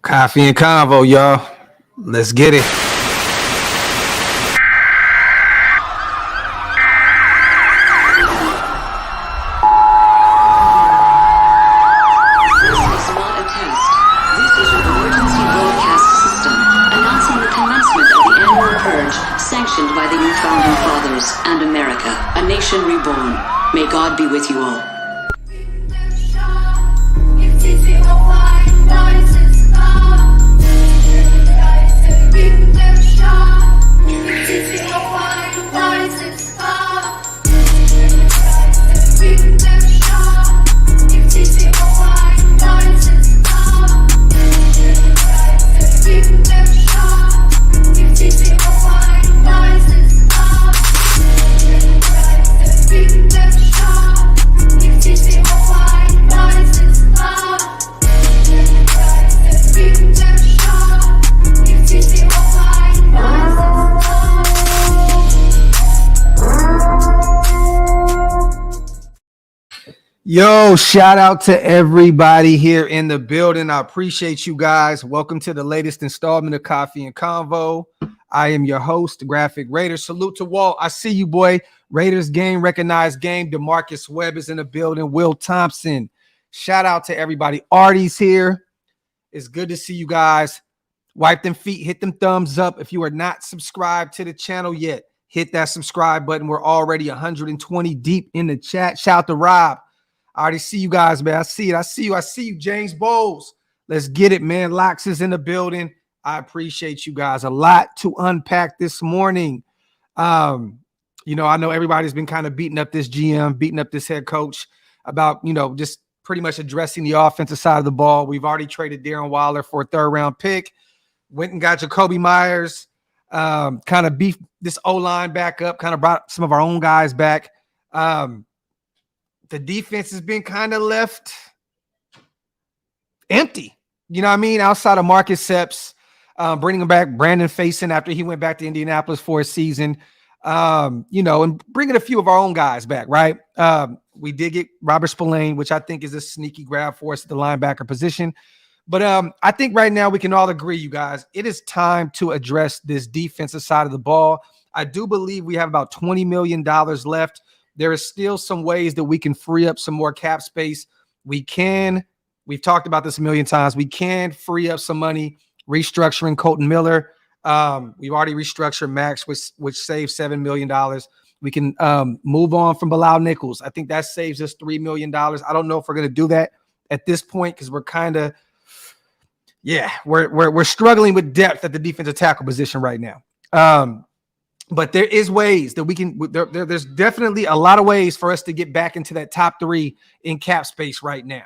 Coffee and Convo, y'all. Let's get it. Sanctioned by the new founding fathers and America, a nation reborn. May God be with you all. Yo, shout out to everybody here in the building. I appreciate you guys. Welcome to the latest installment of Coffee and Convo. I am your host, Graphk Raiders. Salute to Walt. I see you, boy. Raiders game, recognized game. DeMarcus Webb is in the building. Will Thompson. Shout out to everybody. Artie's here. It's good to see you guys. Wipe them feet. Hit them thumbs up. If you are not subscribed to the channel yet, hit that subscribe button. We're already 120 deep in the chat. Shout out to Rob. I already see you guys, man. I see it. I see you, James Bowles. Let's get it, man. Locks is in the building. I appreciate you guys. A lot to unpack this morning. I know everybody's been kind of beating up this GM, beating up this head coach about, just pretty much addressing the offensive side of the ball. We've already traded Darren Waller for a third-round pick. Went and got Jacoby Myers, kind of beefed this O-line back up, kind of brought some of our own guys back. The defense has been kind of left empty. You know what I mean? Outside of Marcus Sepps, bringing back Brandon Faison after he went back to Indianapolis for a season, and bringing a few of our own guys back, right? We did get Robert Spillane, which I think is a sneaky grab for us at the linebacker position. But I think right now we can all agree, you guys, it is time to address this defensive side of the ball. I do believe we have about $20 million left. There is still some ways that we can free up some more cap space. We've talked about this a million times. We can free up some money restructuring Colton Miller. We've already restructured Max, which saves $7 million. We can move on from Bilal Nichols. I think that saves us $3 million. I don't know if we're going to do that at this point because we're kind of, we're struggling with depth at the defensive tackle position right now. But there is ways that we can. There's definitely a lot of ways for us to get back into that top three in cap space right now.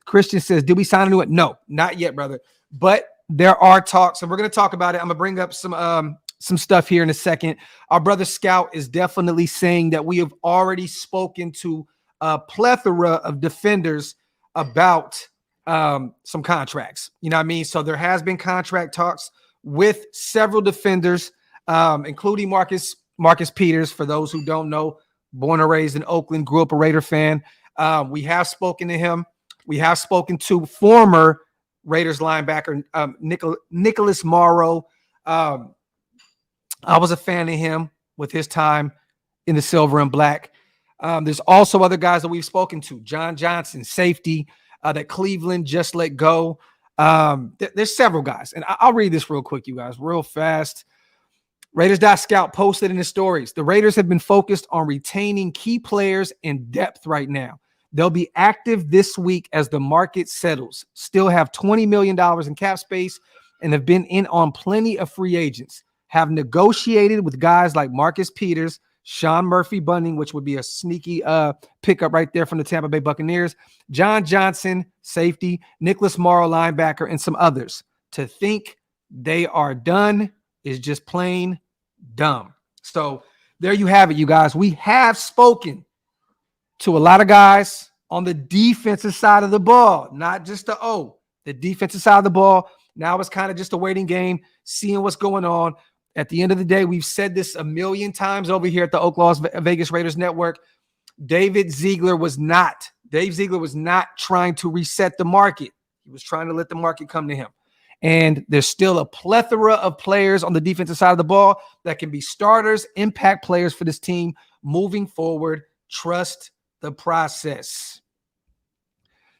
Christian says, "Did we sign a new one?" No, not yet, brother. But there are talks, and we're going to talk about it. I'm going to bring up some stuff here in a second. Our brother Scout is definitely saying that we have already spoken to a plethora of defenders about some contracts. You know what I mean? So there has been contract talks with several defenders. Including Marcus Peters, for those who don't know, born and raised in Oakland, grew up a Raider fan. We have spoken to him. We have spoken to former Raiders linebacker Nicholas Morrow. I was a fan of him with his time in the silver and black. There's also other guys that we've spoken to. John Johnson, safety, that Cleveland just let go. There's several guys. And I'll read this real quick, you guys, real fast. Raiders.Scout posted in his stories, the Raiders have been focused on retaining key players and depth right now. They'll be active this week as the market settles, still have $20 million in cap space, and have been in on plenty of free agents, have negotiated with guys like Marcus Peters, Sean Murphy-Bunting, which would be a sneaky pickup right there from the Tampa Bay Buccaneers, John Johnson, safety, Nicholas Morrow, linebacker, and some others. To think they are done is just plain dumb. So there you have it, you guys. We have spoken to a lot of guys on the defensive side of the ball, not just the defensive side of the ball. Now it's kind of just a waiting game, seeing what's going on. At the end of the day, we've said this a million times over here at the OakLosVegas Raiders Network. Dave Ziegler was not trying to reset the market. He was trying to let the market come to him. And there's still a plethora of players on the defensive side of the ball that can be starters, impact players for this team moving forward. Trust the process.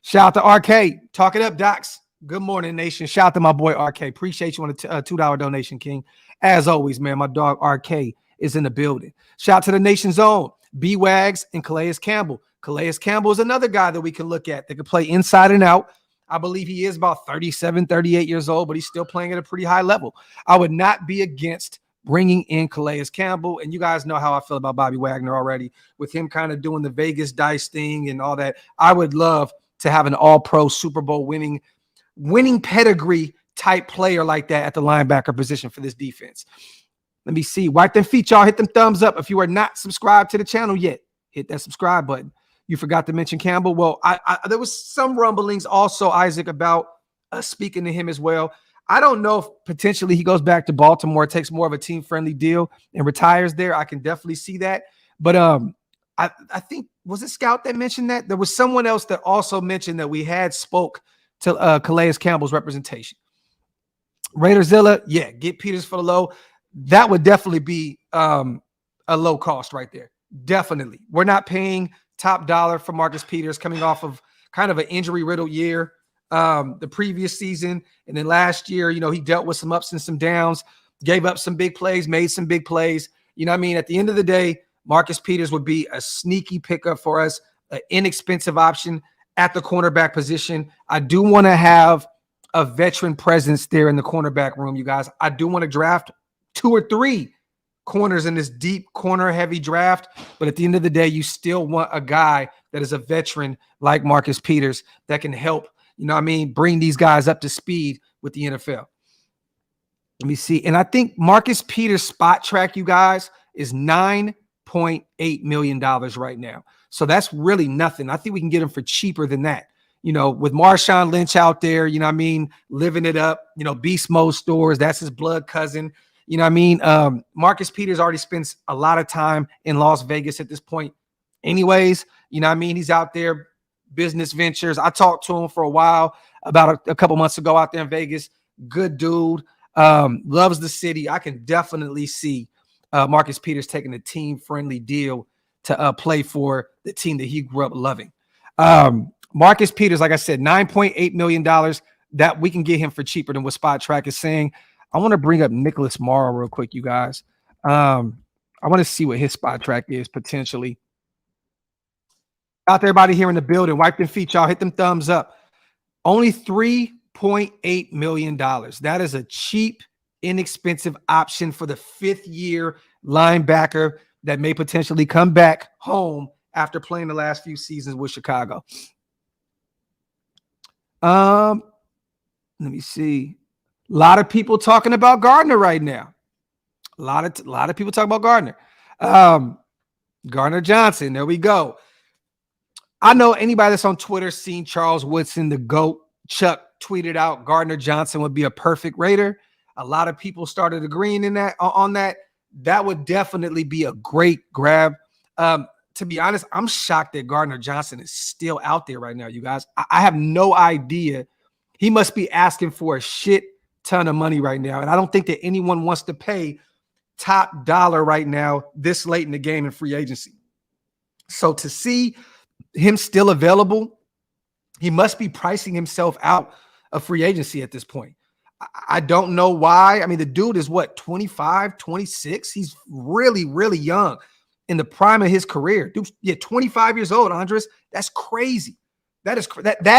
Shout out to RK. Talk it up, Docs. Good morning, nation. Shout out to my boy RK. Appreciate you on a $2 donation, King. As always, man, my dog RK is in the building. Shout out to the nation's own B-Wags and Calais Campbell. Calais Campbell is another guy that we can look at that can play inside and out. I believe he is about 37, 38 years old, but he's still playing at a pretty high level. I would not be against bringing in Calais Campbell. And you guys know how I feel about Bobby Wagner already, with him kind of doing the Vegas dice thing and all that. I would love to have an all-pro Super Bowl winning pedigree type player like that at the linebacker position for this defense. Let me see. Wipe them feet, y'all. Hit them thumbs up. If you are not subscribed to the channel yet, hit that subscribe button. You forgot to mention Campbell. Well, there was some rumblings also, Isaac, about speaking to him as well. I don't know if potentially he goes back to Baltimore, takes more of a team-friendly deal, and retires there. I can definitely see that. But I think, was it Scout that mentioned that? There was someone else that also mentioned that we had spoke to Calais Campbell's representation. Raiderzilla, yeah, get Peters for the low. That would definitely be a low cost right there. Definitely. We're not paying top dollar for Marcus Peters coming off of kind of an injury-riddled year the previous season. And then last year, you know, he dealt with some ups and some downs, gave up some big plays, made some big plays. You know what I mean? At the end of the day, Marcus Peters would be a sneaky pickup for us, an inexpensive option at the cornerback position. I do want to have a veteran presence there in the cornerback room, you guys. I do want to draft 2 or 3 corners in this deep corner-heavy draft. But at the end of the day, you still want a guy that is a veteran like Marcus Peters that can help, you know what I mean, bring these guys up to speed with the NFL. Let me see. And I think Marcus Peters' spot track, you guys, is $9.8 million right now. So that's really nothing. I think we can get him for cheaper than that. You know, with Marshawn Lynch out there, you know what I mean, living it up, you know, Beast Mode Stores, that's his blood cousin. You know what I mean? Marcus Peters already spends a lot of time in Las Vegas at this point anyways. You know what I mean? He's out there, business ventures. I talked to him for a while about a couple months ago out there in Vegas. Good dude. Loves the city. I can definitely see Marcus Peters taking a team-friendly deal to play for the team that he grew up loving. Marcus Peters, like I said, $9.8 million that we can get him for cheaper than what Spot Track is saying. I want to bring up Nicholas Morrow real quick, you guys. I want to see what his Spot Track is potentially. Out there, everybody here in the building, wipe them feet, y'all. Hit them thumbs up. Only $3.8 million. That is a cheap, inexpensive option for the 5th-year linebacker that may potentially come back home after playing the last few seasons with Chicago. Let me see. A lot of people talking about Gardner right now. A lot of people talking about Gardner. Gardner Johnson. There we go. I know anybody that's on Twitter seen Charles Woodson, the GOAT. Chuck tweeted out Gardner Johnson would be a perfect Raider. A lot of people started agreeing on that. That would definitely be a great grab. To be honest, I'm shocked that Gardner Johnson is still out there right now, you guys. I have no idea. He must be asking for a shit ton of money right now. And I don't think that anyone wants to pay top dollar right now this late in the game in free agency. So to see him still available, he must be pricing himself out of free agency at this point. I don't know why. I mean, the dude is what, 25, 26? He's really, really young in the prime of his career. Dude, yeah, 25 years old, Andres. That's crazy. That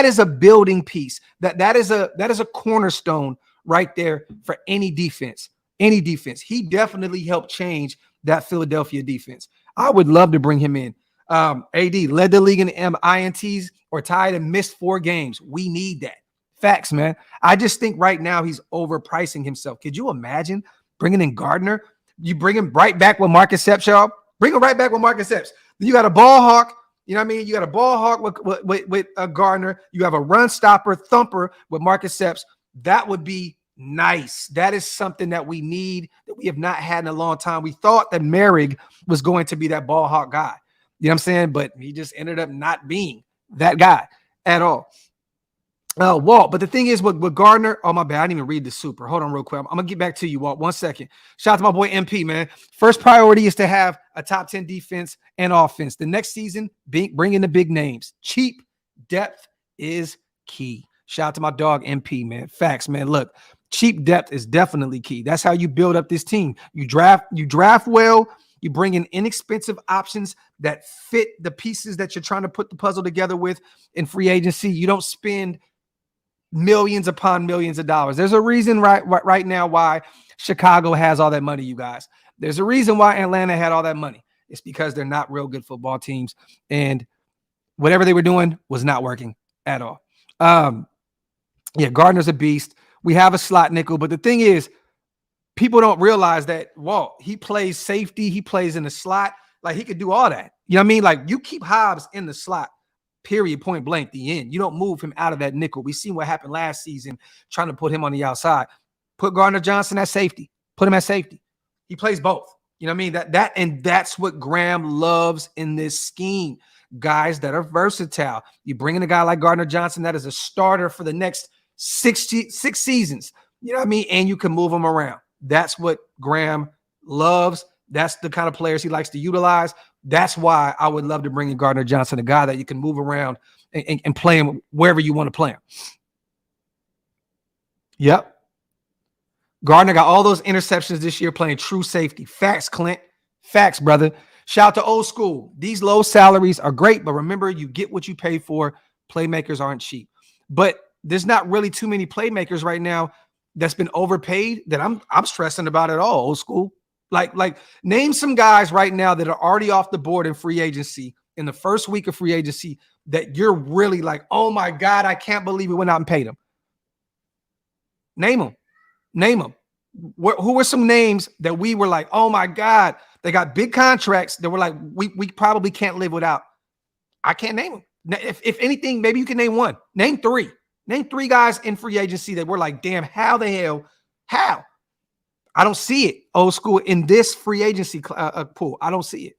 is a building piece. That is a cornerstone right there for any defense. Any defense. He definitely helped change that Philadelphia defense. I would love to bring him in. AD led the league in INTs or tied and missed 4 games. We need that. Facts, man. I just think right now he's overpricing himself. Could you imagine bringing in Gardner? You bring him right back with Marcus Epps, y'all. Bring him right back with Marcus Epps. You got a ball hawk. You know what I mean? You got a ball hawk with Gardner. You have a run stopper, thumper with Marcus Epps. That would be nice. That is something that we need, that we have not had in a long time. We thought that Merrick was going to be that ball hawk guy. You know what I'm saying? But he just ended up not being that guy at all. Walt. But the thing is with Gardner, oh my bad, I didn't even read the super. Hold on real quick. I'm gonna get back to you, Walt. 1 second. Shout out to my boy MP, man. First priority is to have a top 10 defense and offense. The next season, bring in the big names. Cheap depth is key. Shout out to my dog MP, man. Facts, man. Look, cheap depth is definitely key. That's how you build up this team. You draft well. You bring in inexpensive options that fit the pieces that you're trying to put the puzzle together with in free agency. You don't spend millions upon millions of dollars. There's a reason right now why Chicago has all that money, you guys. There's a reason why Atlanta had all that money. It's because they're not real good football teams, and whatever they were doing was not working at all. Yeah, Gardner's a beast. We have a slot nickel, but the thing is, people don't realize that Walt, he plays safety, he plays in the slot, like he could do all that. You know what I mean? Like you keep Hobbs in the slot. Period, point blank, the end. You don't move him out of that nickel. We seen what happened last season trying to put him on the outside. Put Gardner Johnson at safety. Put him at safety. He plays both. You know what I mean? And that's what Graham loves in this scheme. Guys that are versatile. You bring in a guy like Gardner Johnson that is a starter for the next six seasons. You know what I mean? And you can move him around. That's what Graham loves. That's the kind of players he likes to utilize. That's why I would love to bring in Gardner Johnson, a guy that you can move around and play him wherever you want to play him. Yep. Gardner got all those interceptions this year playing true safety. Facts, Clint. Facts, brother. Shout out to Old School. These low salaries are great, but remember, you get what you pay for. Playmakers aren't cheap. But there's not really too many playmakers right now that's been overpaid that I'm stressing about at all, Old School. Like name some guys right now that are already off the board in free agency in the first week of free agency that you're really like, oh my God, I can't believe we went out and paid them. Name them. Who were some names that we were like, oh my God, they got big contracts that were like, we probably can't live without. I can't name them. If anything, maybe you can name one. Name three. Name three guys in free agency that we're like, damn, how the hell? How? I don't see it, Old School, in this free agency pool. I don't see it.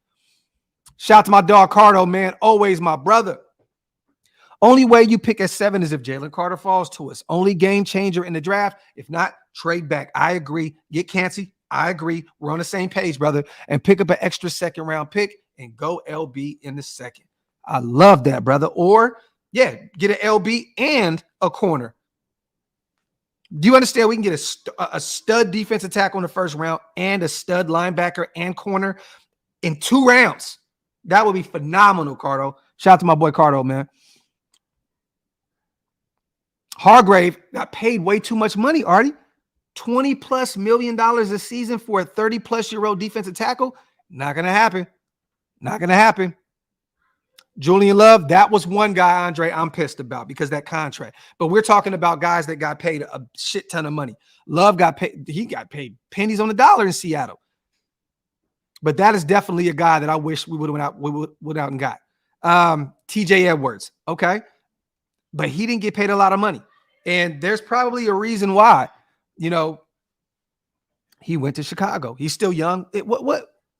Shout out to my dog Cardo, man. Always my brother. Only way you pick at 7 is if Jalen Carter falls to us. Only game changer in the draft. If not, trade back. I agree. Get Cansey. I agree. We're on the same page, brother. And pick up an extra second-round pick and go LB in the second. I love that, brother. Or, yeah, get an LB and a corner. Do you understand we can get a stud defensive tackle in the first round and a stud linebacker and corner in 2 rounds? That would be phenomenal, Cardo. Shout out to my boy Cardo, man. Hargrave got paid way too much money, Artie. $20+ million a season for a 30+-year-old defensive tackle. Not going to happen. Not going to happen. Julian Love, that was one guy, Andre, I'm pissed about because that contract. But we're talking about guys that got paid a shit ton of money. Love got paid. He got paid pennies on the dollar in Seattle. But that is definitely a guy that I wish we would have went out and got. TJ Edwards, okay. But he didn't get paid a lot of money. And there's probably a reason why. You know, he went to Chicago. He's still young.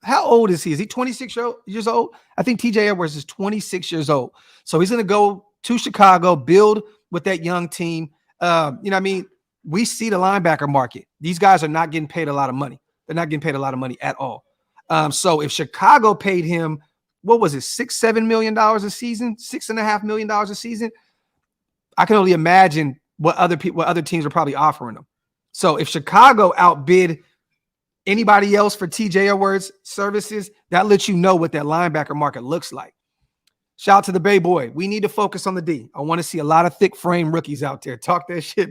How old is he? Is he 26 years old? I think TJ Edwards is 26 years old. So he's going to go to Chicago, build with that young team. You know what I mean? We see the linebacker market. These guys are not getting paid a lot of money. They're not getting paid a lot of money at all. So if Chicago paid him, what was it, $6-7 million a season, $6.5 million a season, I can only imagine what other teams are probably offering them. So if Chicago outbid anybody else for TJ Edwards services, that lets you know what that linebacker market looks like. Shout out to the Bay Boy. We need to focus on the D. I want to see a lot of thick frame rookies out there. Talk that shit,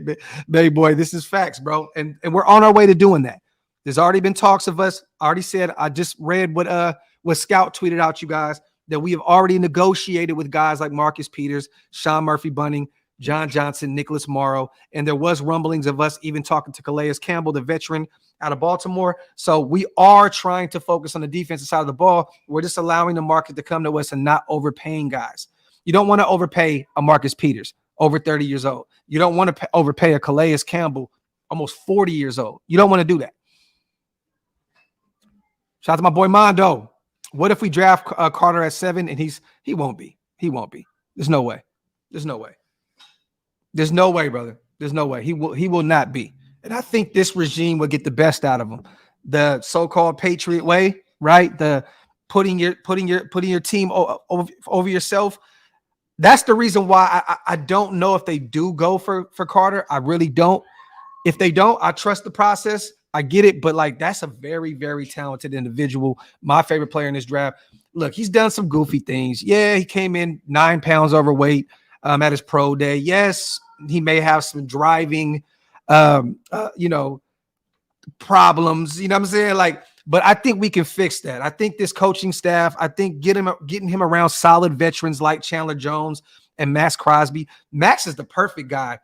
Bay Boy. This is facts, bro. And we're on our way to doing that. There's already been talks of us. I already said, I just read what Scout tweeted out, you guys, that we have already negotiated with guys like Marcus Peters, Sean Murphy-Bunting, John Johnson, Nicholas Morrow, and there was rumblings of us even talking to Calais Campbell, the veteran out of Baltimore. So we are trying to focus on the defensive side of the ball. We're just allowing the market to come to us and not overpaying guys. You don't want to overpay a Marcus Peters, over 30 years old. You don't want to overpay a Calais Campbell, almost 40 years old. You don't want to do that. Shout out to my boy Mondo. What if we draft Carter at 7 and he won't be? He won't be. There's no way. There's no way. There's no way, brother. There's no way. He will not be. And I think this regime will get the best out of him. The so-called Patriot way, right? The putting your team over yourself. That's the reason why I don't know if they do go for Carter. I really don't. If they don't, I trust the process. I get it, but like that's a very, very talented individual. My favorite player in this draft. Look, he's done some goofy things. Yeah, he came in 9 pounds overweight at his pro day. Yes, he may have some driving, problems. You know what I'm saying? Like, but I think we can fix that. I think this coaching staff, I think getting him around solid veterans like Chandler Jones and Max Crosby. Max is the perfect guy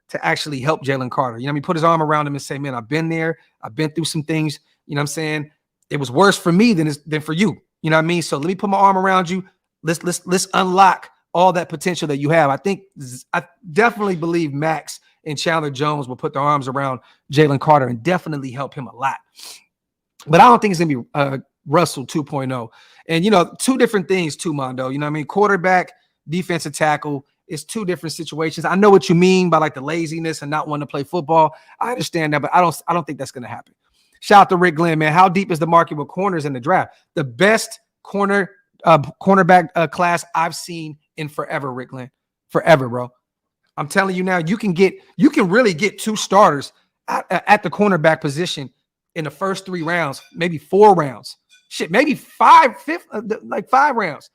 to actually help Jalen Carter. You know what I mean? Put his arm around him and say, man, I've been there. I've been through some things. You know what I'm saying? It was worse for me than for you. You know what I mean? So let me put my arm around you. Let's unlock all that potential that you have. I definitely believe Max and Chandler Jones will put their arms around Jalen Carter and definitely help him a lot. But I don't think it's going to be Russell 2.0. And, two different things too, Mondo. You know what I mean? Quarterback, defensive tackle. It's two different situations. I know what you mean by like the laziness and not wanting to play football. I understand that, but I don't think that's going to happen. Shout out to Rick Glenn, man. How deep is the market with corners in the draft? The best cornerback class I've seen in forever, Rick Glenn. Forever, bro. I'm telling you now, you can really get 2 starters at the cornerback position in the first 3 rounds, maybe 4 rounds. Shit, maybe 5 rounds.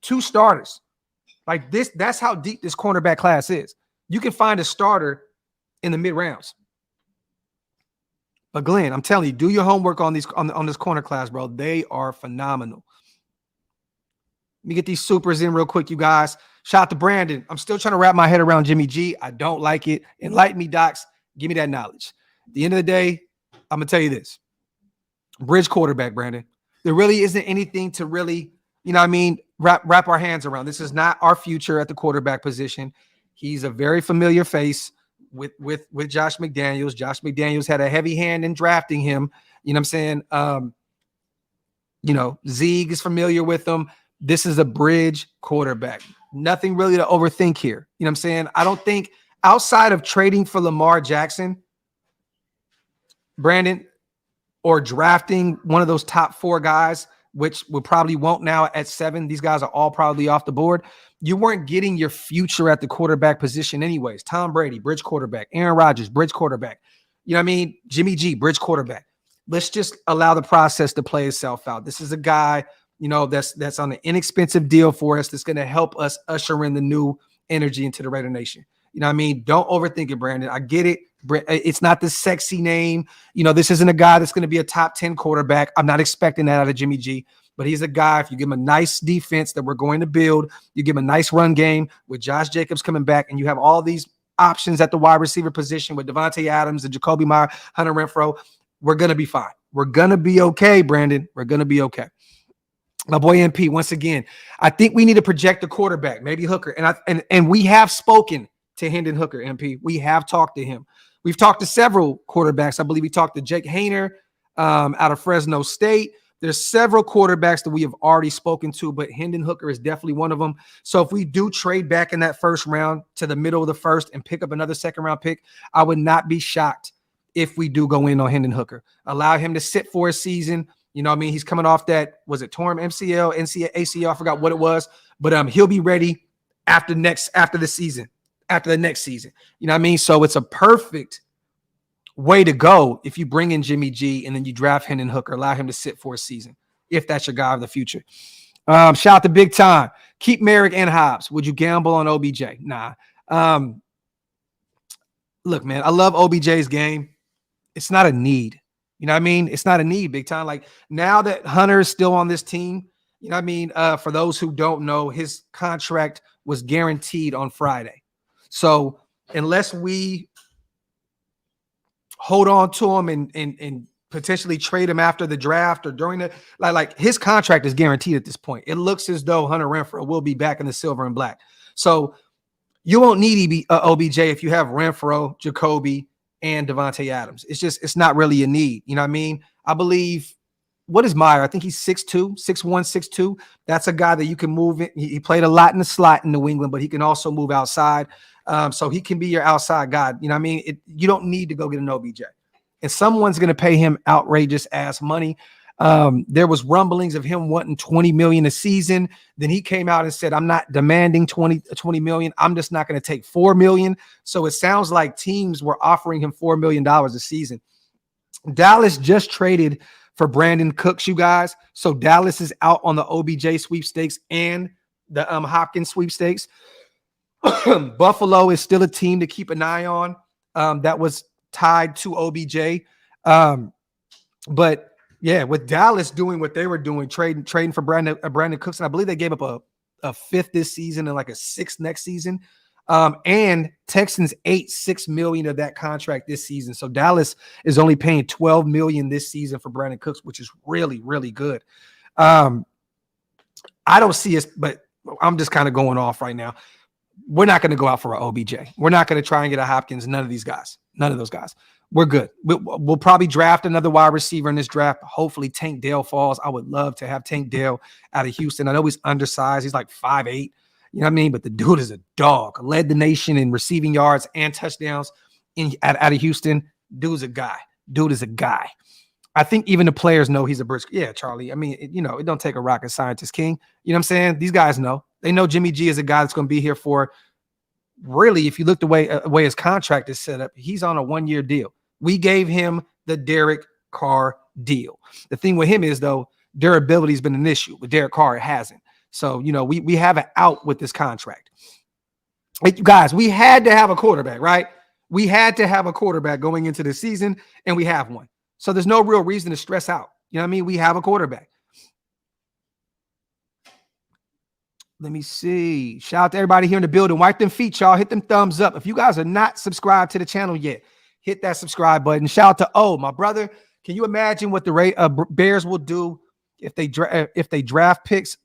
2 starters. Like this, that's how deep this cornerback class is. You can find a starter in the mid rounds. But Glenn, I'm telling you, do your homework on this corner class, bro. They are phenomenal. Let me get these supers in real quick, you guys. Shout out to Brandon. I'm still trying to wrap my head around Jimmy G. I don't like it. Enlighten me, docs. Give me that knowledge. At the end of the day, I'm going to tell you this. Bridge quarterback, Brandon. There really isn't anything to really, wrap our hands around. This is not our future at the quarterback position. He's a very familiar face with Josh McDaniels. Josh McDaniels had a heavy hand in drafting him. You know what I'm saying? Zeig is familiar with him. This is a bridge quarterback. Nothing really to overthink here. You know what I'm saying? I don't think outside of trading for Lamar Jackson, Brandon, or drafting one of those top 4 guys, which we probably won't now at 7. These guys are all probably off the board. You weren't getting your future at the quarterback position anyways. Tom Brady, bridge quarterback. Aaron Rodgers, bridge quarterback. You know what I mean? Jimmy G, bridge quarterback. Let's just allow the process to play itself out. This is a guy, that's on an inexpensive deal for us that's going to help us usher in the new energy into the Raider Nation. You know what I mean? Don't overthink it, Brandon. I get it. It's not the sexy name. This isn't a guy that's going to be a top 10 quarterback. I'm not expecting that out of Jimmy G, but he's a guy, if you give him a nice defense that we're going to build, you give him a nice run game with Josh Jacobs coming back, and you have all these options at the wide receiver position with Devontae Adams and Jacoby Meyer, Hunter Renfrow, we're going to be fine. We're going to be okay, Brandon. We're going to be okay. My boy MP, once again, I think we need to project the quarterback, maybe Hooker. And we have spoken to Hendon Hooker, MP. We have talked to him. We've talked to several quarterbacks. I believe we talked to Jake Hayner out of Fresno State. There's several quarterbacks that we have already spoken to, but Hendon Hooker is definitely one of them. So if we do trade back in that first round to the middle of the first and pick up another second-round pick, I would not be shocked if we do go in on Hendon Hooker. Allow him to sit for a season. You know what I mean? He's coming off that, was it torn MCL, ACL? I forgot what it was. But he'll be ready after the next season. You know what I mean? So it's a perfect way to go if you bring in Jimmy G and then you draft Hendon Hooker, allow him to sit for a season if that's your guy of the future. Shout out to Big Time. Keep Merrick and Hobbs. Would you gamble on OBJ? Nah. Look, man, I love OBJ's game. It's not a need. You know what I mean? It's not a need, Big Time. Like now that Hunter is still on this team, you know what I mean? For those who don't know, his contract was guaranteed on Friday. So unless we hold on to him and potentially trade him after the draft or during the like his contract is guaranteed at this point. It looks as though Hunter Renfrow will be back in the silver and black. So you won't need OBJ if you have Renfrow, Jacoby, and Devontae Adams. It's not really a need. You know what I mean? I believe, what is Meyer? I think he's 6'2", 6'1", 6'2". That's a guy that you can move in. He played a lot in the slot in New England, but he can also move outside. So he can be your outside guy. You know what I mean? You don't need to go get an OBJ. And someone's going to pay him outrageous ass money. There was rumblings of him wanting 20 million a season. Then he came out and said, I'm not demanding 20 million. I'm just not going to take 4 million. So it sounds like teams were offering him $4 million a season. Dallas just traded for Brandon Cooks, you guys. So Dallas is out on the OBJ sweepstakes and the Hopkins sweepstakes. Buffalo is still a team to keep an eye on. That was tied to OBJ. But yeah, with Dallas doing what they were doing, trading for Brandon Cooks, and I believe they gave up a fifth this season and like a sixth next season. And Texans ate $6 million of that contract this season. So Dallas is only paying $12 million this season for Brandon Cooks, which is really, really good. I don't see us, but I'm just kind of going off right now. We're not going to go out for an OBJ. We're not going to try and get a Hopkins. None of these guys. None of those guys. We're good. We'll probably draft another wide receiver in this draft. Hopefully Tank Dell falls. I would love to have Tank Dell out of Houston. I know he's undersized. He's like 5'8". You know what I mean? But the dude is a dog. Led the nation in receiving yards and touchdowns out of Houston. Dude's a guy. Dude is a guy. I think even the players know he's a brisk. Yeah, Charlie. I mean, it don't take a rocket scientist, King. You know what I'm saying? These guys know. They know Jimmy G is a guy that's going to be here for, really, if you look the way his contract is set up, he's on a 1-year deal. We gave him the Derek Carr deal. The thing with him is, though, durability has been an issue. With Derek Carr, it hasn't. So, we have an out with this contract. Hey, guys, we had to have a quarterback, right? We had to have a quarterback going into the season, and we have one. So there's no real reason to stress out. You know what I mean? We have a quarterback. Let me see. Shout out to everybody here in the building. Wipe them feet, y'all. Hit them thumbs up. If you guys are not subscribed to the channel yet, hit that subscribe button. Shout out to O, my brother. Can you imagine what the Bears will do if they draft picks?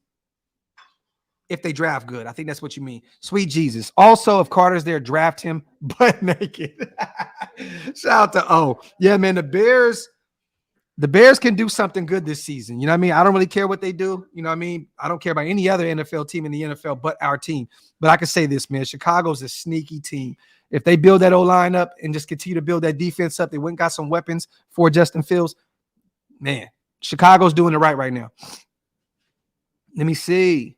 If they draft good, I think that's what you mean. Sweet Jesus. Also, if Carter's there, draft him butt naked. Shout out to O. Yeah, man. The Bears can do something good this season. You know what I mean? I don't really care what they do. You know what I mean? I don't care about any other NFL team in the NFL but our team. But I can say this, man. Chicago's a sneaky team. If they build that O-line up and just continue to build that defense up, they went and got some weapons for Justin Fields. Man, Chicago's doing it right now. Let me see.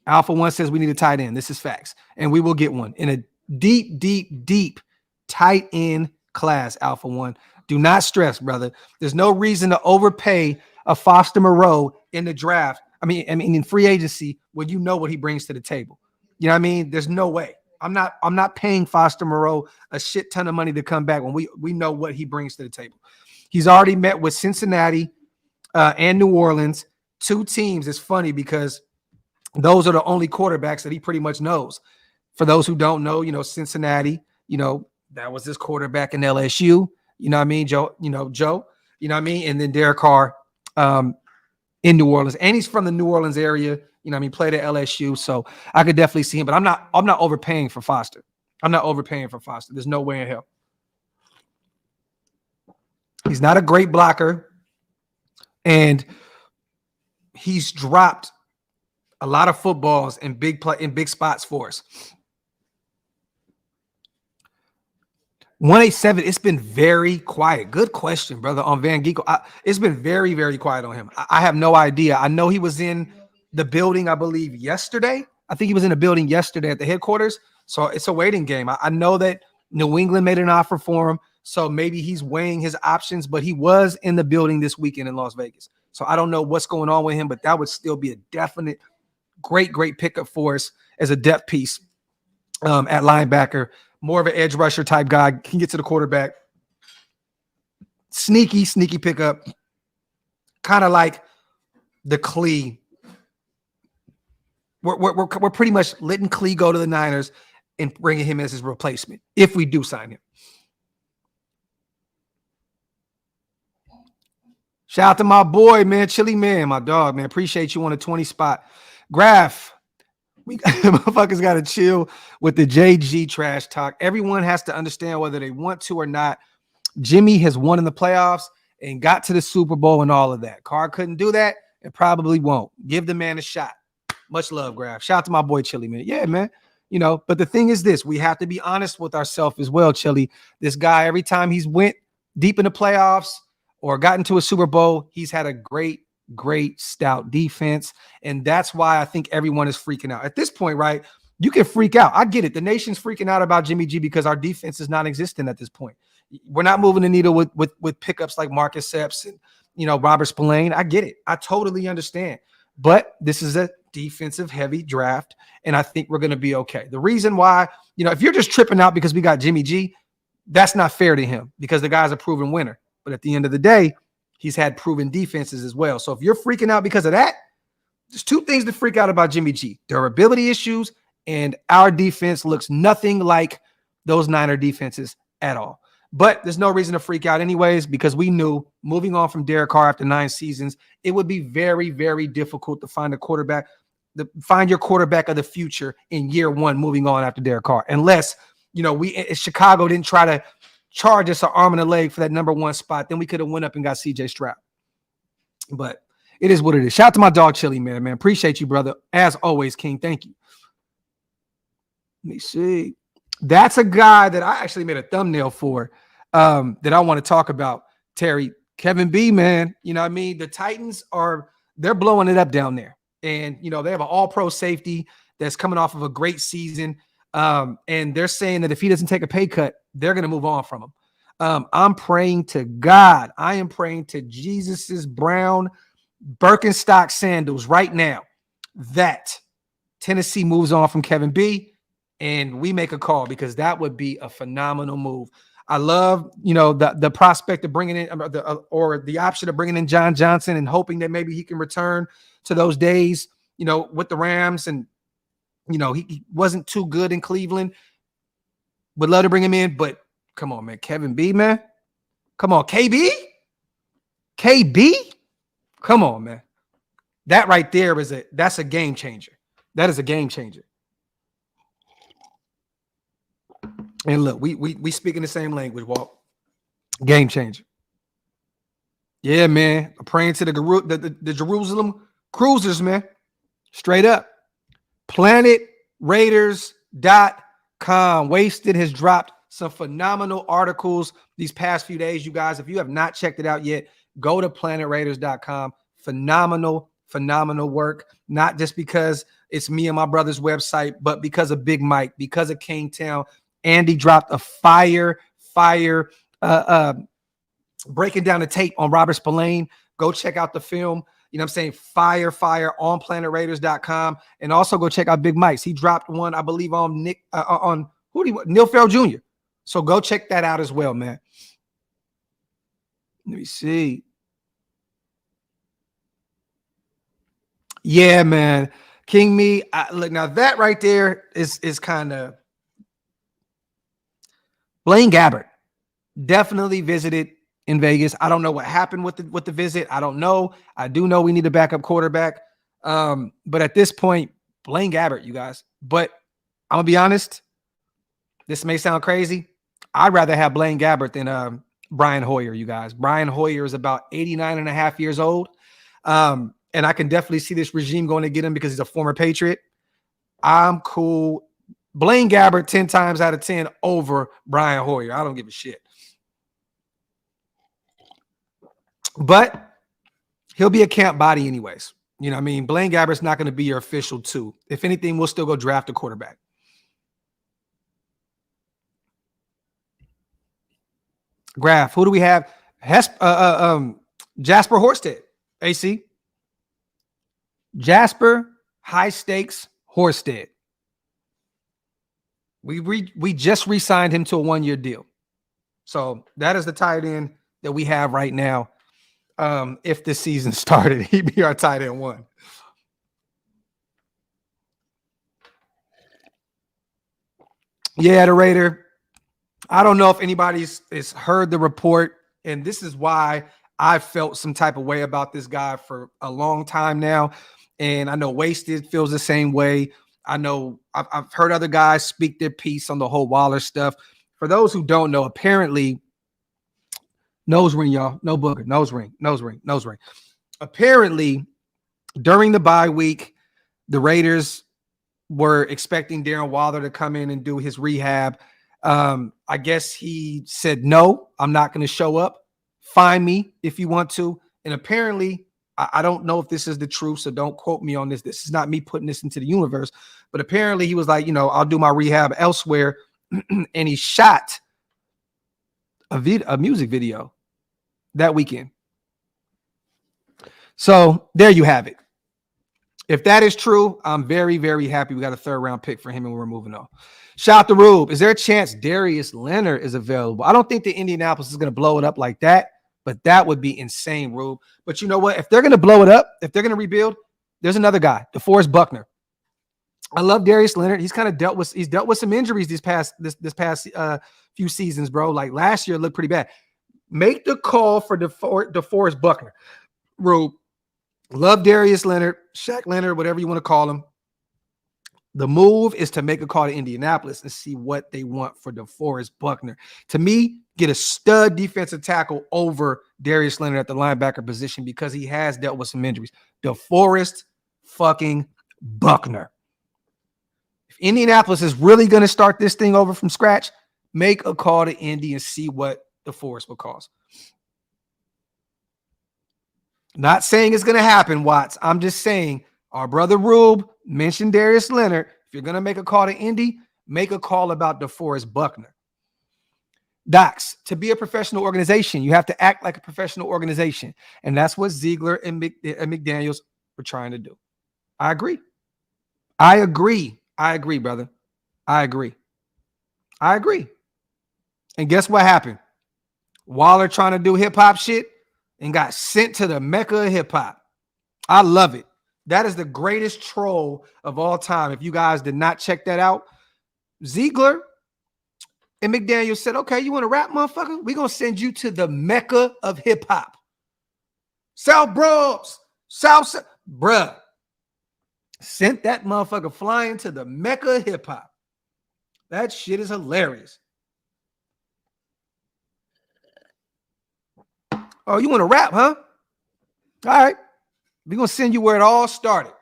Alpha One says we need a tight end. This is facts. And we will get one in a deep tight end class, Alpha One. Do not stress, brother. There's no reason to overpay a Foster Moreau in the draft. I mean, in free agency when you know what he brings to the table. You know what I mean? There's no way. I'm not paying Foster Moreau a shit ton of money to come back when we know what he brings to the table. He's already met with Cincinnati and New Orleans, two teams. It's funny because those are the only quarterbacks that he pretty much knows. For those who don't know, Cincinnati, that was his quarterback in LSU. You know what I mean? Joe, you know what I mean? And then Derek Carr in New Orleans. And he's from the New Orleans area. You know what I mean? Played at LSU. So I could definitely see him. But I'm not overpaying for Foster. There's no way in hell. He's not a great blocker. And he's dropped a lot of footballs in big spots for us. 187. It's been very quiet. Good question, brother. On Van Geekel, it's been very, very quiet on him. I have no idea. I know he was in the building, I believe, yesterday. I think he was in the building yesterday at the headquarters. So it's a waiting game. I know that New England made an offer for him, so maybe he's weighing his options. But he was in the building this weekend in Las Vegas. So I don't know what's going on with him, but that would still be a definite great pickup for us as a depth piece at linebacker. More of an edge rusher type guy. Can get to the quarterback. Sneaky pickup. Kind of like the Klee. We're pretty much letting Klee go to the Niners and bringing him as his replacement if we do sign him. Shout out to my boy, man. Chili Man, my dog, man. Appreciate you on the 20 spot. Graphk, we motherfuckers got to chill with the JG trash talk. Everyone has to understand whether they want to or not. Jimmy has won in the playoffs and got to the Super Bowl and all of that. Carr couldn't do that and probably won't. Give the man a shot. Much love, Graphk. Shout out to my boy Chili Man. Yeah, man. But the thing is this, we have to be honest with ourselves as well, Chili. This guy, every time he's went deep in the playoffs or gotten to a Super Bowl, he's had a great stout defense. And that's why I think everyone is freaking out. At this point, right, you can freak out. I get it. The nation's freaking out about Jimmy G because our defense is non-existent at this point. We're not moving the needle with pickups like Marcus Epps and, Robert Spillane. I get it. I totally understand. But this is a defensive heavy draft, and I think we're going to be okay. The reason why, if you're just tripping out because we got Jimmy G, that's not fair to him because the guy's a proven winner. But at the end of the day, he's had proven defenses as well. So if you're freaking out because of that, there's two things to freak out about Jimmy G: durability issues, and our defense looks nothing like those Niner defenses at all. But there's no reason to freak out anyways, because we knew moving on from Derek Carr after 9 seasons, it would be very, very difficult to find find your quarterback of the future in year 1 moving on after Derek Carr. Unless, Chicago didn't try to charge us an arm and a leg for that number 1 spot. Then we could have went up and got CJ Stroud. But it is what it is. Shout out to my dog Chili, man. Appreciate you, brother. As always, King. Thank you. Let me see. That's a guy that I actually made a thumbnail for that I want to talk about, Terry. Kevin B, man. The Titans they're blowing it up down there. And, they have an all-pro safety that's coming off of a great season. And they're saying that if he doesn't take a pay cut, they're going to move on from him. I'm praying to God. I am praying to Jesus's brown Birkenstock sandals right now that Tennessee moves on from Kevin B and we make a call, because that would be a phenomenal move. I love, the prospect of bringing in or the option of bringing in John Johnson and hoping that maybe he can return to those days, with the Rams. And, he wasn't too good in Cleveland. Would love to bring him in, but come on, man. Kevin B, man. Come on, KB? Come on, man. That right there that's a game changer. That is a game changer. And look, we speaking the same language, Walt. Game changer. Yeah, man. I'm praying to the Jerusalem Cruisers, man. Straight up. PlanetRaiders.com. Wasted has dropped some phenomenal articles these past few days, you guys. If you have not checked it out yet, go to PlanetRaiders.com. Phenomenal work. Not just because it's me and my brother's website, but because of Big Mike, because of Kingtown. Andy dropped a fire breaking down the tape on Robert Spillane. Go check out the film. Fire on PlanetRaiders.com. And also go check out Big Mike's. He dropped one, I believe, on Neil Farrell Jr. So go check that out as well, man. Let me see. Yeah, man. King Me. Look, now that right there is kind of Blaine Gabbert. Definitely visited in Vegas. I don't know what happened with the visit. I don't know. I do know we need a backup quarterback. But at this point, Blaine Gabbert, you guys. But I'm going to be honest. This may sound crazy. I'd rather have Blaine Gabbert than Brian Hoyer, you guys. Brian Hoyer is about 89 and a half years old. And I can definitely see this regime going to get him because he's a former Patriot. I'm cool. Blaine Gabbert 10 times out of 10 over Brian Hoyer. I don't give a shit. But he'll be a camp body anyways. Blaine Gabbert's not going to be your official 2. If anything, we'll still go draft a quarterback. Graphk, who do we have? Jasper Horsted, AC. Jasper High Stakes Horsted. We just re-signed him to a 1-year deal. So that is the tight end that we have right now. If the season started, he'd be our tight end 1. Yeah, the Raider. I don't know if anybody's heard the report, and this is why I felt some type of way about this guy for a long time now. And I know Wasted feels the same way. I know I've heard other guys speak their piece on the whole Waller stuff. For those who don't know, apparently, nose ring, y'all. No booger. Nose ring. Apparently, during the bye week, the Raiders were expecting Darren Waller to come in and do his rehab. I guess he said, no, I'm not going to show up. Find me if you want to. And apparently, I don't know if this is the truth, so don't quote me on this. This is not me putting this into the universe. But apparently he was like, I'll do my rehab elsewhere. And he shot a music video that weekend. So there you have it. If that is true, I'm very, very happy we got a 3rd round pick for him and we're moving on. Shout out to Rube. Is there a chance Darius Leonard is available? I don't think the Indianapolis is going to blow it up like that, but that would be insane, Rube. But you know what? If they're going to blow it up, if they're going to rebuild, there's another guy, DeForest Buckner. I love Darius Leonard. He's kind of dealt with some injuries this past few seasons, bro. Like last year looked pretty bad. Make the call for DeForest Buckner. Rube. Love Darius Leonard, Shaq Leonard, whatever you want to call him. The move is to make a call to Indianapolis and see what they want for DeForest Buckner. To me, get a stud defensive tackle over Darius Leonard at the linebacker position because he has dealt with some injuries. DeForest fucking Buckner. If Indianapolis is really going to start this thing over from scratch, make a call to Indy and see what DeForest will cost. Not saying it's going to happen, Watts. I'm just saying our brother Rube mentioned Darius Leonard. If you're going to make a call to Indy, make a call about DeForest Buckner. Docs, to be a professional organization, you have to act like a professional organization. And that's what Ziegler and McDaniels were trying to do. I agree, brother. I agree. And guess what happened? Waller trying to do hip-hop shit and got sent to the Mecca of hip-hop. I love it. That is the greatest troll of all time. If you guys did not check that out, Ziegler and McDaniel said, okay, you want to rap, motherfucker? We're going to send you to the Mecca of hip-hop. South Bronx. South. Bruh. Sent that motherfucker flying to the Mecca of hip-hop. That shit is hilarious. Oh, you want to rap, huh? All right. We're going to send you where it all started.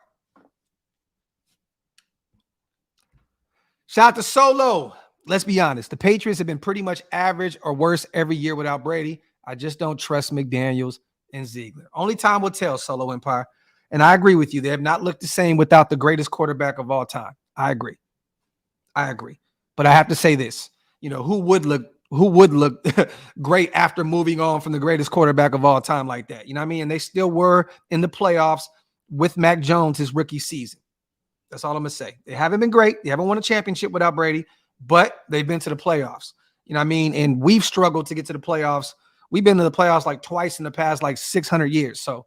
Shout out to Solo. Let's be honest. The Patriots have been pretty much average or worse every year without Brady. I just don't trust McDaniels and Ziegler. Only time will tell, Solo Empire. And I agree with you. They have not looked the same without the greatest quarterback of all time. I agree. But I have to say this. Who would look great after moving on from the greatest quarterback of all time like that? You know what I mean? And they still were in the playoffs with Mac Jones his rookie season. That's all I'm going to say. They haven't been great. They haven't won a championship without Brady, but they've been to the playoffs. You know what I mean? And we've struggled to get to the playoffs. We've been to the playoffs like twice in the past like 600 years. So,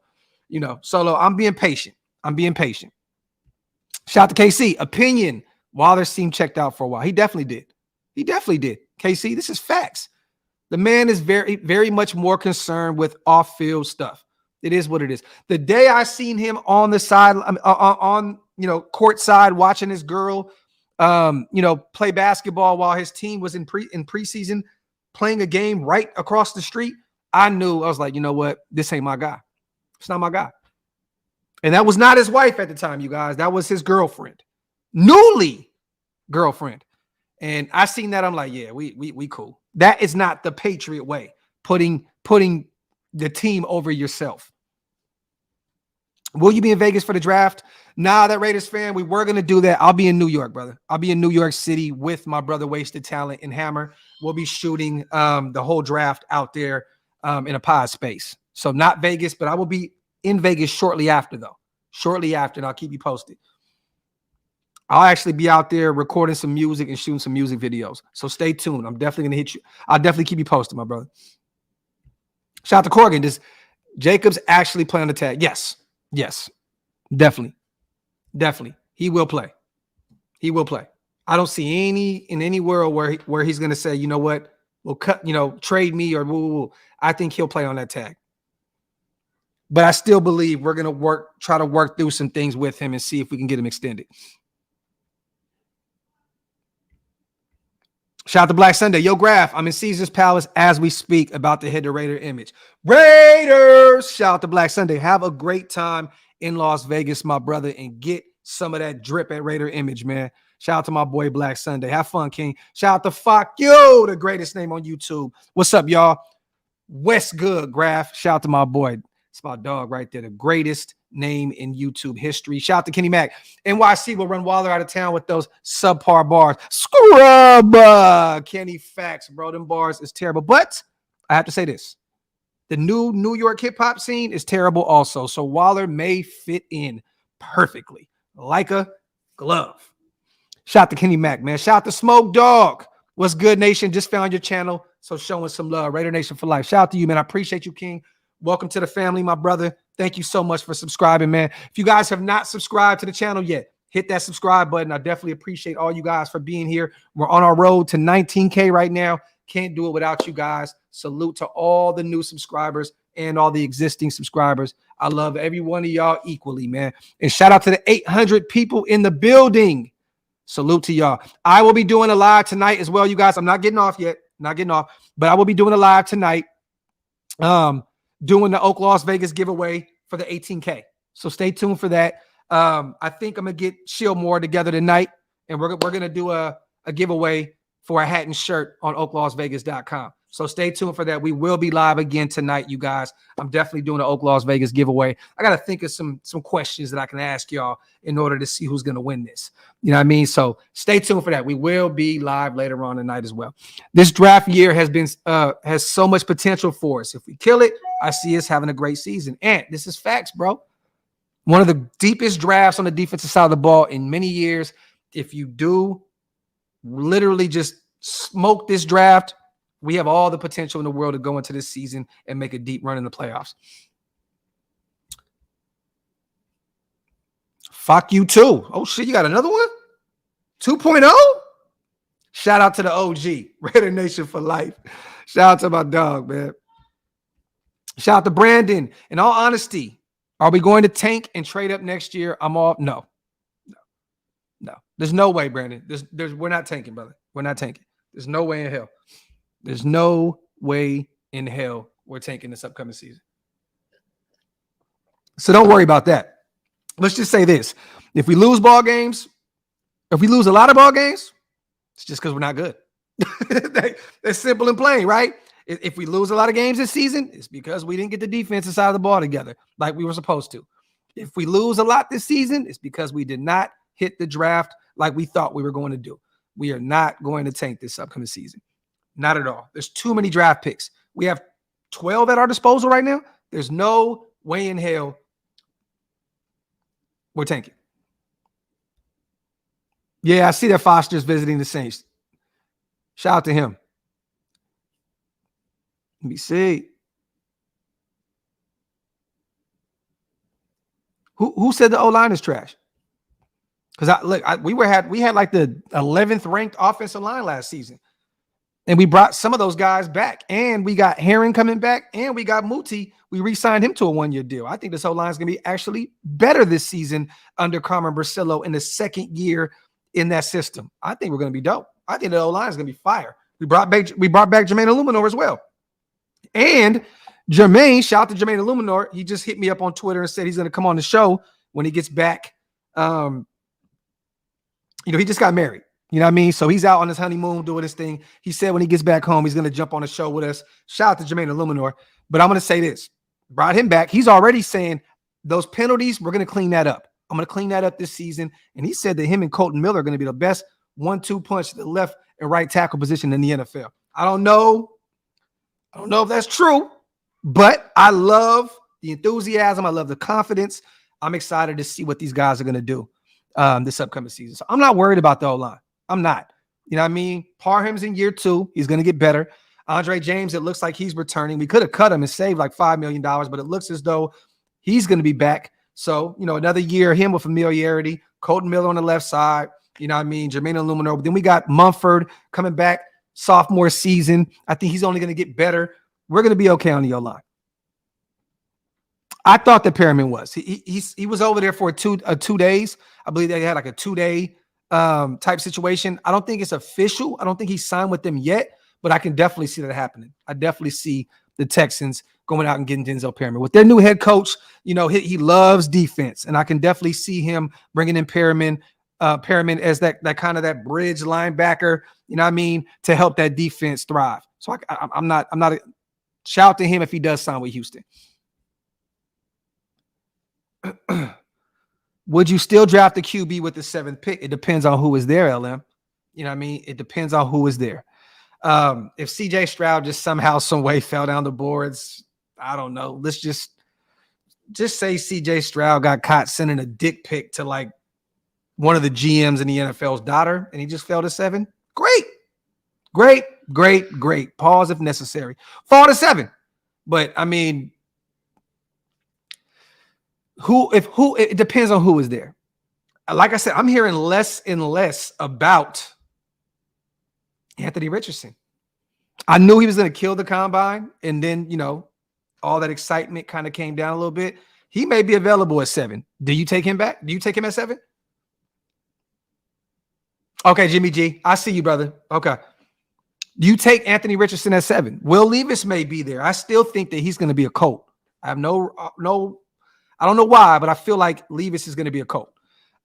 Solo, I'm being patient. Shout out to KC. Opinion. Waller seemed checked out for a while. He definitely did. KC, this is facts. The man is very, very much more concerned with off-field stuff. It is what it is. The day I seen him on the side, court side, watching his girl, play basketball while his team was in preseason, playing a game right across the street, I was like, you know what? This ain't my guy. It's not my guy. And that was not his wife at the time, you guys. That was his girlfriend, newly girlfriend. And I seen that. I'm like, yeah, we cool. That is not the Patriot way. Putting the team over yourself. Will you be in Vegas for the draft? Nah, that Raiders fan, we were going to do that. I'll be in New York, brother. I'll be in New York City with my brother Wasted Talent and Hammer. We'll be shooting the whole draft out there in a pod space. So not Vegas, but I will be in Vegas shortly after, though. And I'll keep you posted. I'll actually be out there recording some music and shooting some music videos. So stay tuned. I'm definitely going to hit you. I'll definitely keep you posted, my brother. Shout out to Corgan. Does Jacobs actually play on the tag? Yes. Definitely. He will play. I don't see any world where he's going to say, you know what, we'll cut, trade me or woo. I think he'll play on that tag. But I still believe we're going to try to work through some things with him and see if we can get him extended. Shout out to Black Sunday. Yo, Graphk, I'm in Caesar's Palace as we speak about to hit the Raider image. Raiders! Shout out to Black Sunday. Have a great time in Las Vegas, my brother, and get some of that drip at Raider Image, man. Shout out to my boy Black Sunday. Have fun, King. Shout out to Fuck You, the greatest name on YouTube. What's up, y'all? West Good, Graphk. Shout out to my boy. It's my dog right there. The greatest name in YouTube history. Shout out to Kenny Mack. NYC will run Waller out of town with those subpar bars. Scrub. Kenny, facts, bro. Them bars is terrible. But I have to say this. The new New York hip-hop scene is terrible also. So Waller may fit in perfectly. Like a glove. Shout out to Kenny Mack, man. Shout out to Smoke Dog. What's good, Nation? Just found your channel. So showing some love. Raider Nation for life. Shout out to you, man. I appreciate you, King. Welcome to the family, my brother. Thank you so much for subscribing, man. If you guys have not subscribed to the channel yet, hit that subscribe button. I definitely appreciate all you guys for being here. We're on our road to 19K right now. Can't do it without you guys. Salute to all the new subscribers and all the existing subscribers. I love every one of y'all equally, man. And shout out to the 800 people in the building. Salute to y'all. I will be doing a live tonight as well, you guys. I'm not getting off yet. Not getting off. But I will be doing a live tonight. Doing the OakLosVegas giveaway for the 18K. So stay tuned for that. I think I'm going to get Shieldmore together tonight. And we're going to do a giveaway for a hat and shirt on OakLosVegas.com. So stay tuned for that. We will be live again tonight, you guys. I'm definitely doing the OakLosVegas giveaway. I got to think of some questions that I can ask y'all in order to see who's going to win this. You know what I mean? So stay tuned for that. We will be live later on tonight as well. This draft year has so much potential for us. If we kill it, I see us having a great season. And this is facts, bro. One of the deepest drafts on the defensive side of the ball in many years. If you do literally just smoke this draft, we have all the potential in the world to go into this season and make a deep run in the playoffs. Fuck you too. Oh shit, you got another one? 2.0? Shout out to the OG, Raider Nation for life. Shout out to my dog, man. Shout out to Brandon. In all honesty, are we going to tank and trade up next year? No. There's no way, Brandon. We're not tanking, brother. We're not tanking. There's no way in hell. There's no way in hell we're tanking this upcoming season. So don't worry about that. Let's just say this. If we lose ball games, if we lose a lot of ball games, it's just because we're not good. That's simple and plain, right? If we lose a lot of games this season, it's because we didn't get the defensive side of the ball together like we were supposed to. If we lose a lot this season, it's because we did not hit the draft like we thought we were going to do. We are not going to tank this upcoming season. Not at all. There's too many draft picks. We have 12 at our disposal right now. There's no way in hell we're tanking. Yeah, I see that Foster's visiting the Saints. Shout out to him. Let me see. Who said the O-line is trash? Because we had like the 11th ranked offensive line last season. And we brought some of those guys back. And we got Herring coming back. And we got Muti. We re-signed him to a one-year deal. I think this whole line is going to be actually better this season under Carmen Brasillo in the second year in that system. I think we're going to be dope. I think the O-line is going to be fire. We brought back Jermaine Illuminor as well. And Jermaine, shout out to Jermaine Illuminor. He just hit me up on Twitter and said he's going to come on the show when he gets back. He just got married. You know what I mean? So he's out on his honeymoon doing his thing. He said when he gets back home, he's going to jump on the show with us. Shout out to Jermaine Illuminor. But I'm going to say this. Brought him back. He's already saying those penalties, we're going to clean that up. I'm going to clean that up this season. And he said that him and Colton Miller are going to be the best 1-2 punch to the left and right tackle position in the NFL. I don't know if that's true, but I love the enthusiasm. I love the confidence. I'm excited to see what these guys are going to do this upcoming season. So I'm not worried about the O-line. I'm not. You know what I mean? Parham's in year 2. He's going to get better. Andre James, it looks like he's returning. We could have cut him and saved like $5 million, but it looks as though he's going to be back. So, another year, him with familiarity. Colton Miller on the left side. You know what I mean? Jermaine Illuminor. But then we got Mumford coming back sophomore season. I think he's only going to get better. We're going to be okay on the O-line. I thought that Perriman was. He was over there for two days. I believe they had like a 2-day type situation. I don't think it's official. I don't think he signed with them yet, but I can definitely see that happening. I definitely see the Texans going out and getting Denzel Perryman. With their new head coach, you know, he loves defense, and I can definitely see him bringing in Perryman as that kind of that bridge linebacker, you know what I mean, to help that defense thrive. So I'm not shout out to him if he does sign with Houston. Would you still draft the QB with the 7th pick? It depends on who is there, LM. You know what I mean? It depends on who is there. If CJ Stroud just somehow, some way fell down the boards, I don't know. Let's just say CJ Stroud got caught sending a dick pic to like one of the GMs in the NFL's daughter, and he just fell to 7. Great. Pause if necessary. Fall to 7. But I mean, it depends on who is there. Like I said, I'm hearing less and less about Anthony Richardson. I knew he was going to kill the combine, and then, you know, all that excitement kind of came down a little bit. He may be available at 7. Do you take him back? Do you take him at 7? Okay, Jimmy G, I see you, brother. Okay. You take Anthony Richardson at 7. Will Levis may be there. I still think that he's going to be a Colt. I have no, I don't know why, but I feel like Levis is going to be a Colt.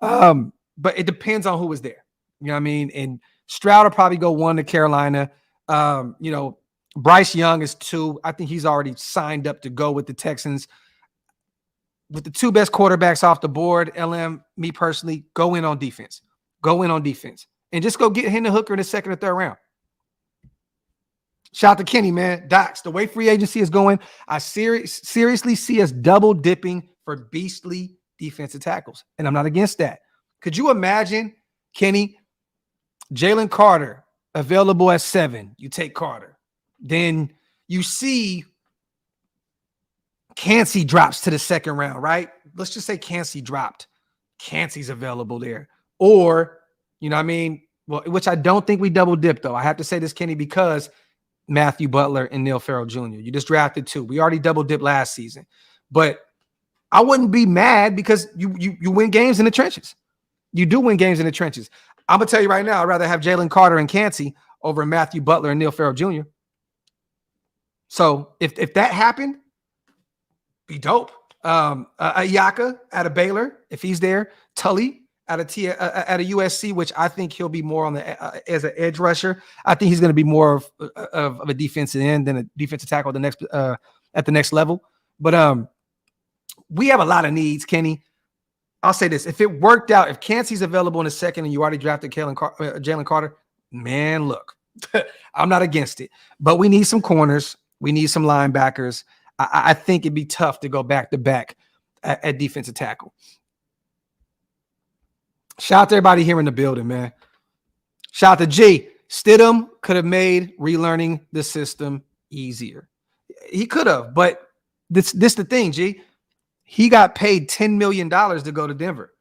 But it depends on who is there. You know what I mean? And Stroud will probably go 1 to Carolina. You know, Bryce Young is 2. I think he's already signed up to go with the Texans. With the 2 best quarterbacks off the board, LM, me personally, go in on defense. And just go get Hendon Hooker in the 2nd or 3rd round. Shout out to Kenny, man. Docs, the way free agency is going, I seriously see us double dipping for beastly defensive tackles. And I'm not against that. Could you imagine, Kenny, Jalen Carter available at 7? You take Carter. Then you see Cansey drops to the 2nd round, right? Let's just say Cansey dropped. Cansey's available there. Or, you know what I mean? Well, which I don't think we double dip, though. I have to say this, Kenny, because Matthew Butler and Neil Farrell Jr. You just drafted 2. We already double dipped last season. But I wouldn't be mad because you win games in the trenches. You do win games in the trenches. I'm going to tell you right now, I'd rather have Jalen Carter and Cansey over Matthew Butler and Neil Farrell Jr. So if that happened, be dope. Ayaka out of Baylor, if he's there. Tully out of USC, which I think he'll be more on the as an edge rusher. I think he's going to be more of a defensive end than a defensive tackle at the next level. But we have a lot of needs, Kenny. I'll say this: if it worked out, if Cansey's available in the 2nd and you already drafted Jalen Carter, man, look, I'm not against it. But we need some corners. We need some linebackers. I think it'd be tough to go back-to-back at defensive tackle. Shout out to everybody here in the building, man. Shout out to G. Stidham could have made relearning the system easier. He could have, but this the thing, G. He got paid $10 million to go to Denver.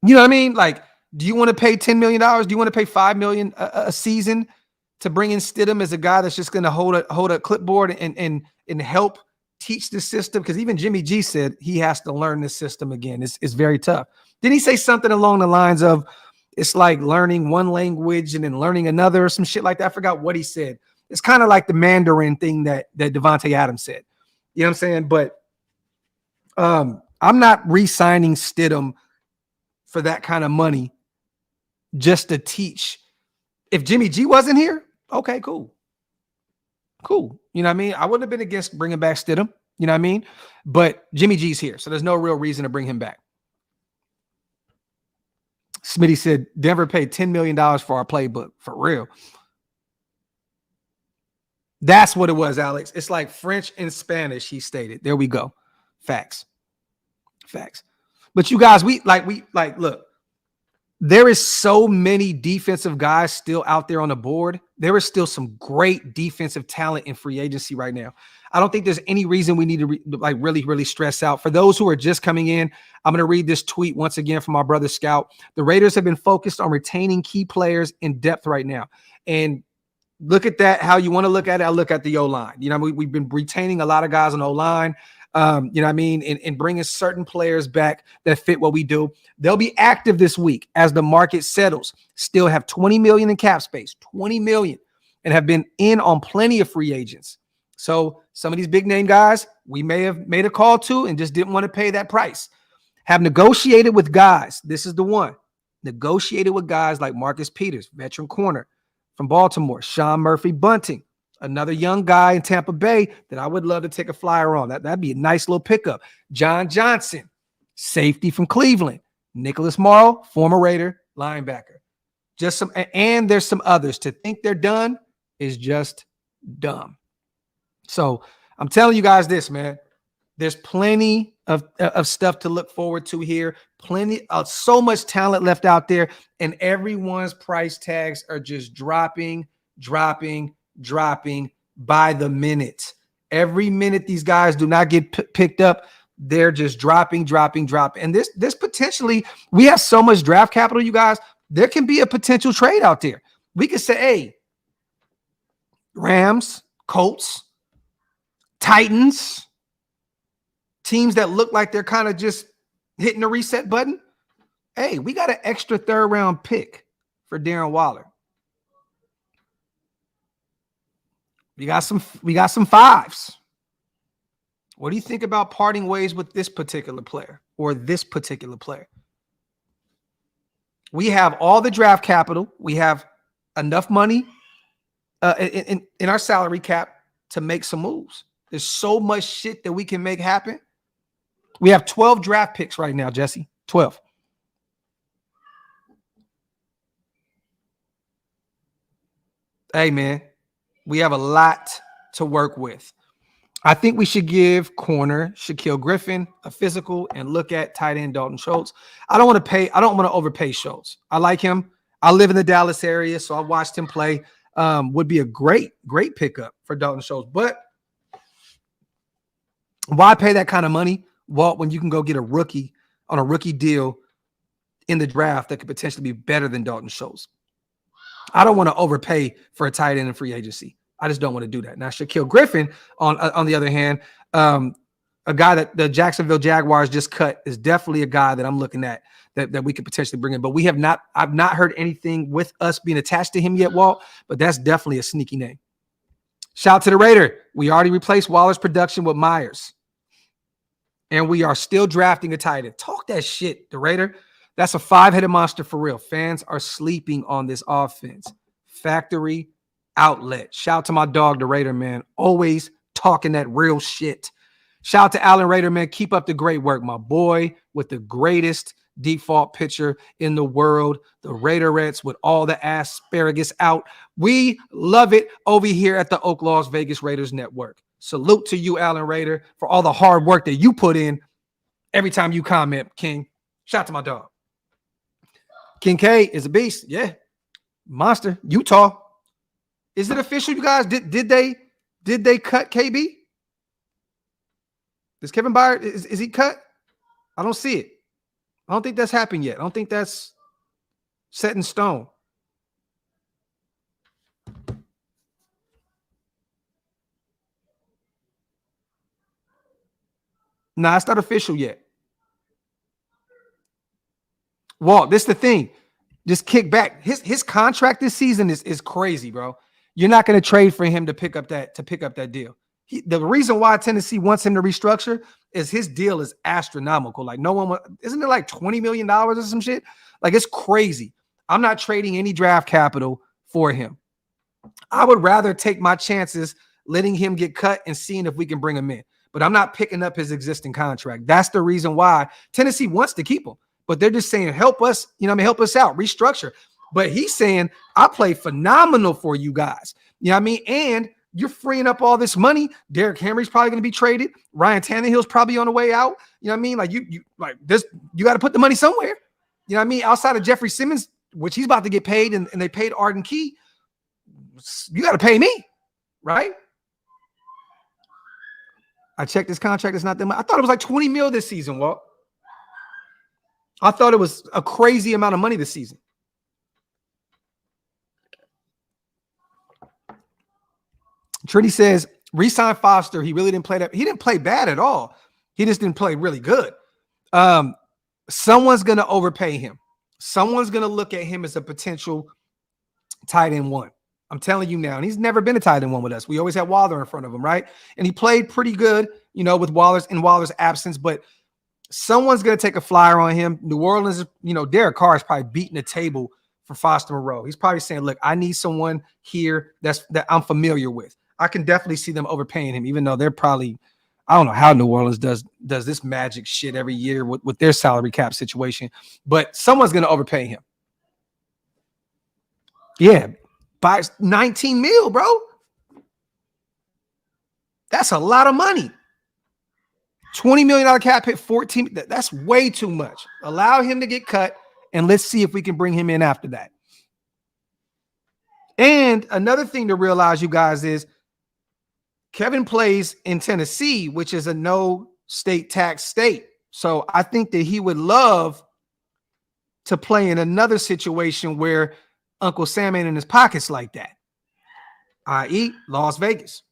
You know what I mean? Like, do you want to pay $10 million? Do you want to pay $5 million a season to bring in Stidham as a guy that's just going to hold a clipboard and help teach the system? Because even Jimmy G said he has to learn this system again. It's very tough. Didn't he say something along the lines of it's like learning one language and then learning another or some shit like that? I forgot what he said. It's kind of like the Mandarin thing that Devontae Adams said. You know what I'm saying? But I'm not re-signing Stidham for that kind of money just to teach. If Jimmy G wasn't here, okay, cool. You know what I mean? I wouldn't have been against bringing back Stidham. You know what I mean? But Jimmy G's here, so there's no real reason to bring him back. Smitty said, Denver paid $10 million for our playbook. For real. That's what it was, Alex. It's like French and Spanish, he stated. There we go. Facts. But you guys, we look, there is so many defensive guys still out there on the board. There is still some great defensive talent in free agency right now. I don't think there's any reason we need to really stress out. For those who are just coming in, I'm going to read this tweet once again from our brother Scout. The Raiders have been focused on retaining key players in depth right now. And look at that, how you want to look at it. I look at the O-line. You know, we've been retaining a lot of guys on O-line. You know what I mean? And bringing certain players back that fit what we do. They'll be active this week as the market settles. Still have $20 million in cap space, $20 million, and have been in on plenty of free agents. So some of these big name guys, we may have made a call to and just didn't want to pay that price. Have negotiated with guys. This is the one. Negotiated with guys like Marcus Peters, veteran corner from Baltimore, Sean Murphy Bunting, another young guy in Tampa Bay that I would love to take a flyer on. That'd be a nice little pickup. John Johnson, safety from Cleveland. Nicholas Morrow, former Raider, linebacker. Just some, and there's some others. To think they're done is just dumb. So I'm telling you guys this, man. There's plenty of stuff to look forward to here. Plenty of so much talent left out there, and everyone's price tags are just dropping by the minute. Every minute these guys do not get picked up, they're just dropping. And this potentially, we have so much draft capital, you guys. There can be a potential trade out there. We could say, hey, Rams, Colts, Titans, teams that look like they're kind of just hitting the reset button. Hey, we got an extra third round pick for Darren Waller. We got some fives. What do you think about parting ways with this particular player or this particular player? We have all the draft capital. We have enough money in our salary cap to make some moves. There's so much shit that we can make happen. We have 12 draft picks right now, Jesse. 12. Hey, man, we have a lot to work with. I think we should give corner Shaquille Griffin a physical and look at tight end Dalton Schultz. I don't want to overpay Schultz. I like him. I live in the Dallas area, so I watched him play. Would be a great pickup for Dalton Schultz. But why pay that kind of money, Walt, when you can go get a rookie on a rookie deal in the draft that could potentially be better than Dalton Schultz? I don't want to overpay for a tight end in free agency. I just don't want to do that. Now, Shaquille Griffin, on the other hand, a guy that the Jacksonville Jaguars just cut is definitely a guy that I'm looking at that we could potentially bring in. But I've not heard anything with us being attached to him yet, Walt, but that's definitely a sneaky name. Shout out to the Raider. We already replaced Waller's production with Myers. And we are still drafting a tight end. Talk that shit, the Raider. That's a five-headed monster for real. Fans are sleeping on this offense. Factory outlet. Shout out to my dog, the Raider, man. Always talking that real shit. Shout out to Alan Raider, man. Keep up the great work, my boy, with the greatest default pitcher in the world. The Raiderettes with all the asparagus out. We love it over here at the OakLosVegas Raiders Network. Salute to you, Alan Raider, for all the hard work that you put in every time you comment, King. Shout out to my dog. King K is a beast. Yeah. Monster. Utah. Is it official, you guys? Did they cut KB? Does Kevin Byard, is he cut? I don't see it. I don't think that's happened yet. I don't think that's set in stone. Nah, it's not official yet. Walt, this is the thing. Just kick back. His contract this season is crazy, bro. You're not going to trade for him to pick up that deal. The reason why Tennessee wants him to restructure is his deal is astronomical. Like isn't it like $20 million or some shit? Like it's crazy. I'm not trading any draft capital for him. I would rather take my chances letting him get cut and seeing if we can bring him in. But I'm not picking up his existing contract. That's the reason why Tennessee wants to keep him. But they're just saying, help us, help us out, restructure. But he's saying, I play phenomenal for you guys. You know what I mean? And you're freeing up all this money. Derrick Henry's probably going to be traded. Ryan Tannehill's probably on the way out. You know what I mean? Like you got to put the money somewhere. You know what I mean? Outside of Jeffrey Simmons, which he's about to get paid, and they paid Arden Key, you got to pay me, right? I checked this contract. It's not that much. I thought it was like 20 mil this season, Walt. I thought it was a crazy amount of money this season. Trinity says, re-sign Foster. He really didn't play that. He didn't play bad at all. He just didn't play really good. Someone's going to overpay him. Someone's going to look at him as a potential tight end one. I'm telling you now. And he's never been a tight end one with us. We always had Waller in front of him, right? And he played pretty good, with Waller's absence. But someone's going to take a flyer on him. New Orleans, Derek Carr is probably beating the table for Foster Moreau. He's probably saying, look, I need someone here that I'm familiar with. I can definitely see them overpaying him, even though they're probably, I don't know how New Orleans does this magic shit every year with their salary cap situation, but someone's going to overpay him. Yeah, by 19 mil, bro. That's a lot of money. $20 million cap hit, 14. That's way too much. Allow him to get cut, and let's see if we can bring him in after that. And another thing to realize, you guys, is Kevin plays in Tennessee, which is a no state tax state. So I think that he would love to play in another situation where Uncle Sam ain't in his pockets like that, i.e. Las Vegas.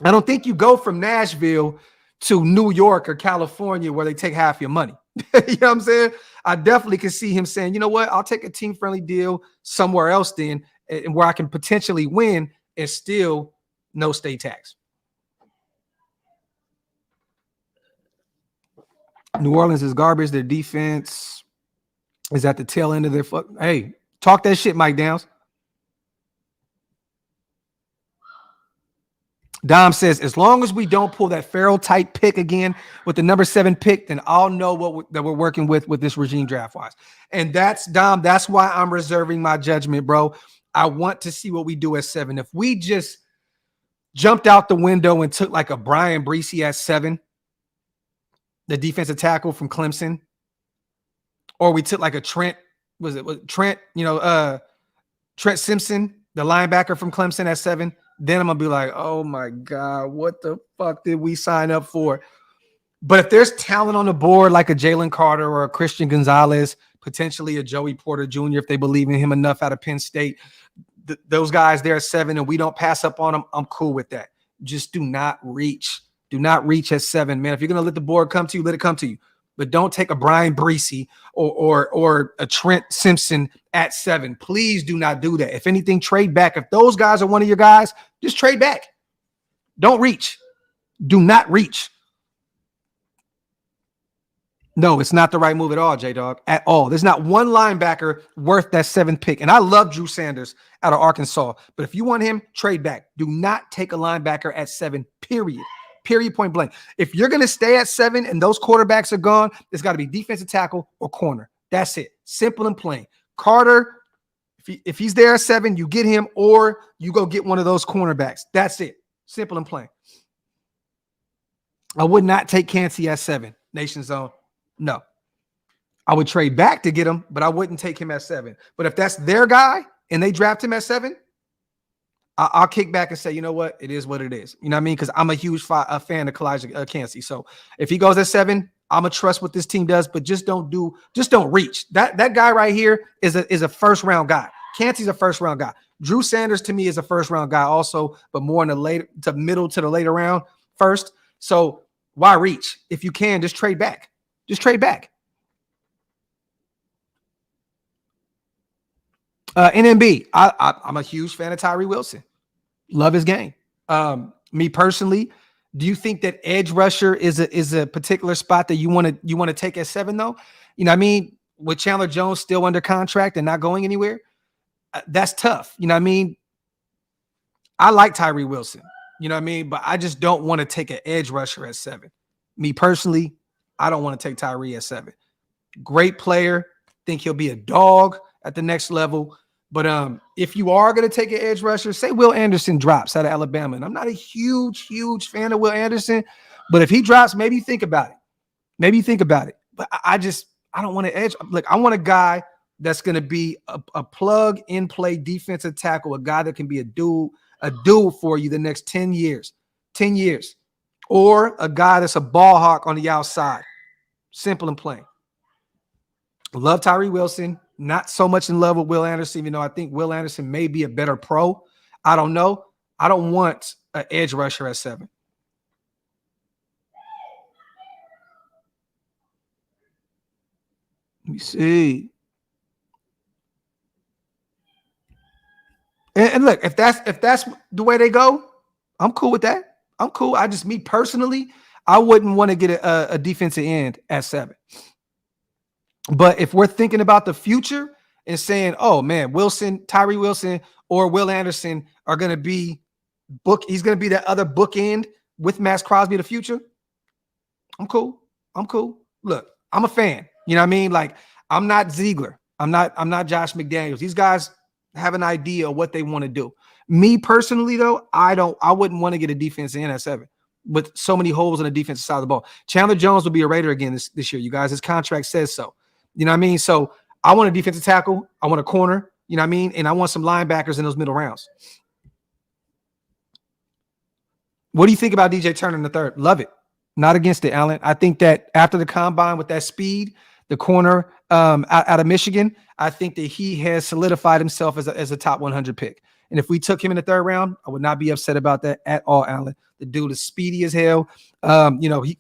I don't think you go from Nashville to New York or California where they take half your money. You know what I'm saying? I definitely can see him saying, you know what, I'll take a team-friendly deal somewhere else then, and where I can potentially win and still no state tax. New Orleans is garbage. Their defense is at the tail end of their Hey, talk that shit, Mike Downs. Dom says, as long as we don't pull that Farrell type pick again with the number 7 pick, then I'll know that we're working with this regime draft-wise. And that's, Dom, that's why I'm reserving my judgment, bro. I want to see what we do at 7. If we just jumped out the window and took like a Brian Breesy at 7, the defensive tackle from Clemson, or we took like a Trent Simpson, the linebacker from Clemson at 7, then I'm going to be like, oh my God, what the fuck did we sign up for? But if there's talent on the board like a Jalen Carter or a Christian Gonzalez, potentially a Joey Porter Jr., if they believe in him enough out of Penn State, those guys there at 7 and we don't pass up on them, I'm cool with that. Just do not reach. Do not reach at 7, man. If you're going to let the board come to you, let it come to you. But don't take a Brian Breesy or a Trent Simpson at 7. Please do not do that. If anything, trade back. If those guys are one of your guys, just trade back. Don't reach. Do not reach. No, it's not the right move at all, J-Dog, at all. There's not one linebacker worth that 7th pick. And I love Drew Sanders out of Arkansas. But if you want him, trade back. Do not take a linebacker at 7, period. Period, point blank. If you're going to stay at 7 and those quarterbacks are gone, it's got to be defensive tackle or corner. That's it. Simple and plain. Carter, if he's there at 7, you get him, or you go get one of those cornerbacks. That's it. Simple and plain. I would not take Kancey at 7. Nation Zone. No. I would trade back to get him, but I wouldn't take him at 7. But if that's their guy and they draft him at 7, I'll kick back and say, you know what? It is what it is. You know what I mean? Because I'm a huge fan of Kalijah Kancey. So if he goes at 7, I'm going to trust what this team does, but just don't reach. That guy right here is a first-round guy. Kancey's a first-round guy. Drew Sanders, to me, is a first-round guy also, but more in the middle to the later round first. So why reach? If you can, just trade back. Just trade back. NMB, I'm a huge fan of Tyree Wilson. Love his game. Me personally, do you think that edge rusher is a particular spot that you want to take at 7 though? You know what I mean? With Chandler Jones still under contract and not going anywhere, that's tough. You know what I mean? I like Tyree Wilson. You know what I mean? But I just don't want to take an edge rusher at 7. Me personally, I don't want to take Tyree at 7. Great player. Think he'll be a dog at the next level. But if you are going to take an edge rusher, say Will Anderson drops out of Alabama. And I'm not a huge fan of Will Anderson, but if he drops, maybe think about it. Maybe think about it. But I don't want to edge. Look, I want a guy that's going to be a plug-and-play defensive tackle, a guy that can be a dude for you the next 10 years. 10 years. Or a guy that's a ball hawk on the outside. Simple and plain. Love Tyree Wilson. Not so much in love with Will Anderson, even though I think Will Anderson may be a better pro. I don't know. I don't want an edge rusher at 7. Let me see. And look, if that's the way they go, I'm cool with that. I'm cool. Me personally, I wouldn't want to get a defensive end at 7. But if we're thinking about the future and saying, oh man, Tyree Wilson or Will Anderson are going to be he's going to be that other bookend with Max Crosby in the future. I'm cool. Look, I'm a fan. You know what I mean? Like, I'm not Ziegler. I'm not Josh McDaniels. These guys have an idea of what they want to do. Me personally, though, I wouldn't want to get a defense in at 7 with so many holes on the defensive side of the ball. Chandler Jones will be a Raider again this year, you guys. His contract says so. You know what I mean? So I want a defensive tackle. I want a corner. You know what I mean? And I want some linebackers in those middle rounds. What do you think about DJ Turner in the 3rd? Love it. Not against it, Allen. I think that after the combine with that speed, the corner out of Michigan, I think that he has solidified himself as a top 100 pick. And if we took him in the 3rd round, I would not be upset about that at all, Allen. The dude is speedy as hell. He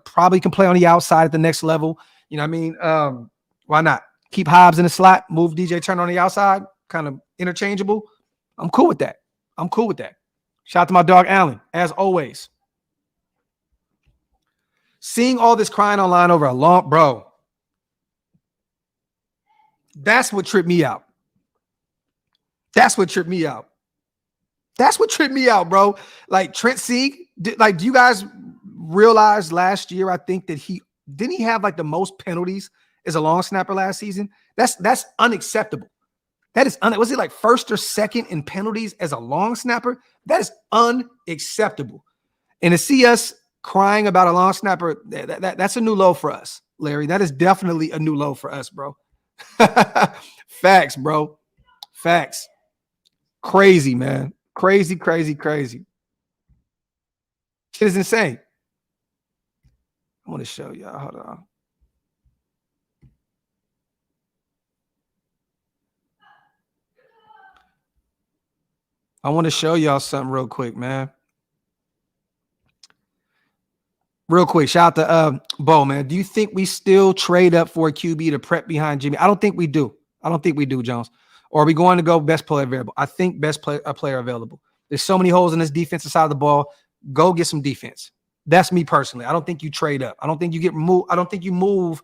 probably can play on the outside at the next level. You know what I mean? Why not? Keep Hobbs in the slot, move DJ Turner on the outside, kind of interchangeable. I'm cool with that. Shout out to my dog, Allen, as always. Seeing all this crying online over a long, bro, that's what tripped me out. Bro. Like Trent Sieg, do you guys realize last year, I think that he have like the most penalties as a long snapper last season? That's unacceptable. Was it like 1st or 2nd in penalties as a long snapper? That is unacceptable. And to see us crying about a long snapper, that's a new low for us, Larry. That is definitely a new low for us, bro. Facts, bro. Facts. Crazy, man. Crazy. Shit is insane. I want to show y'all. Hold on. I want to show y'all something real quick, man. Real quick, shout out to Bo, man. Do you think we still trade up for a QB to prep behind Jimmy? I don't think we do, Jones. Or are we going to go best player available? I think best player available. There's so many holes in this defensive side of the ball. Go get some defense. That's me personally. I don't think you trade up. I don't think you move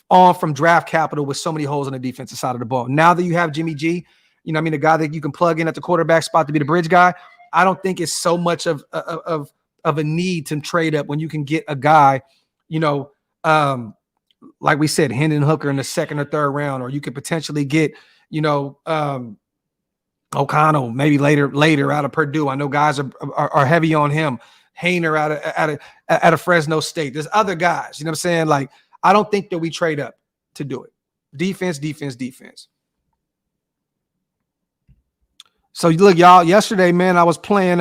on from draft capital with so many holes on the defensive side of the ball. Now that you have Jimmy G, you know what I mean, the guy that you can plug in at the quarterback spot to be the bridge guy, I don't think it's so much of a need to trade up when you can get a guy, like we said, Hendon Hooker in the 2nd or 3rd round, or you could potentially get, O'Connell maybe later out of Purdue. I know guys are heavy on him. Hayner out of Fresno State. There's other guys, you know what I'm saying? Like, I don't think that we trade up to do it. Defense. So look, y'all, yesterday, man, I was playing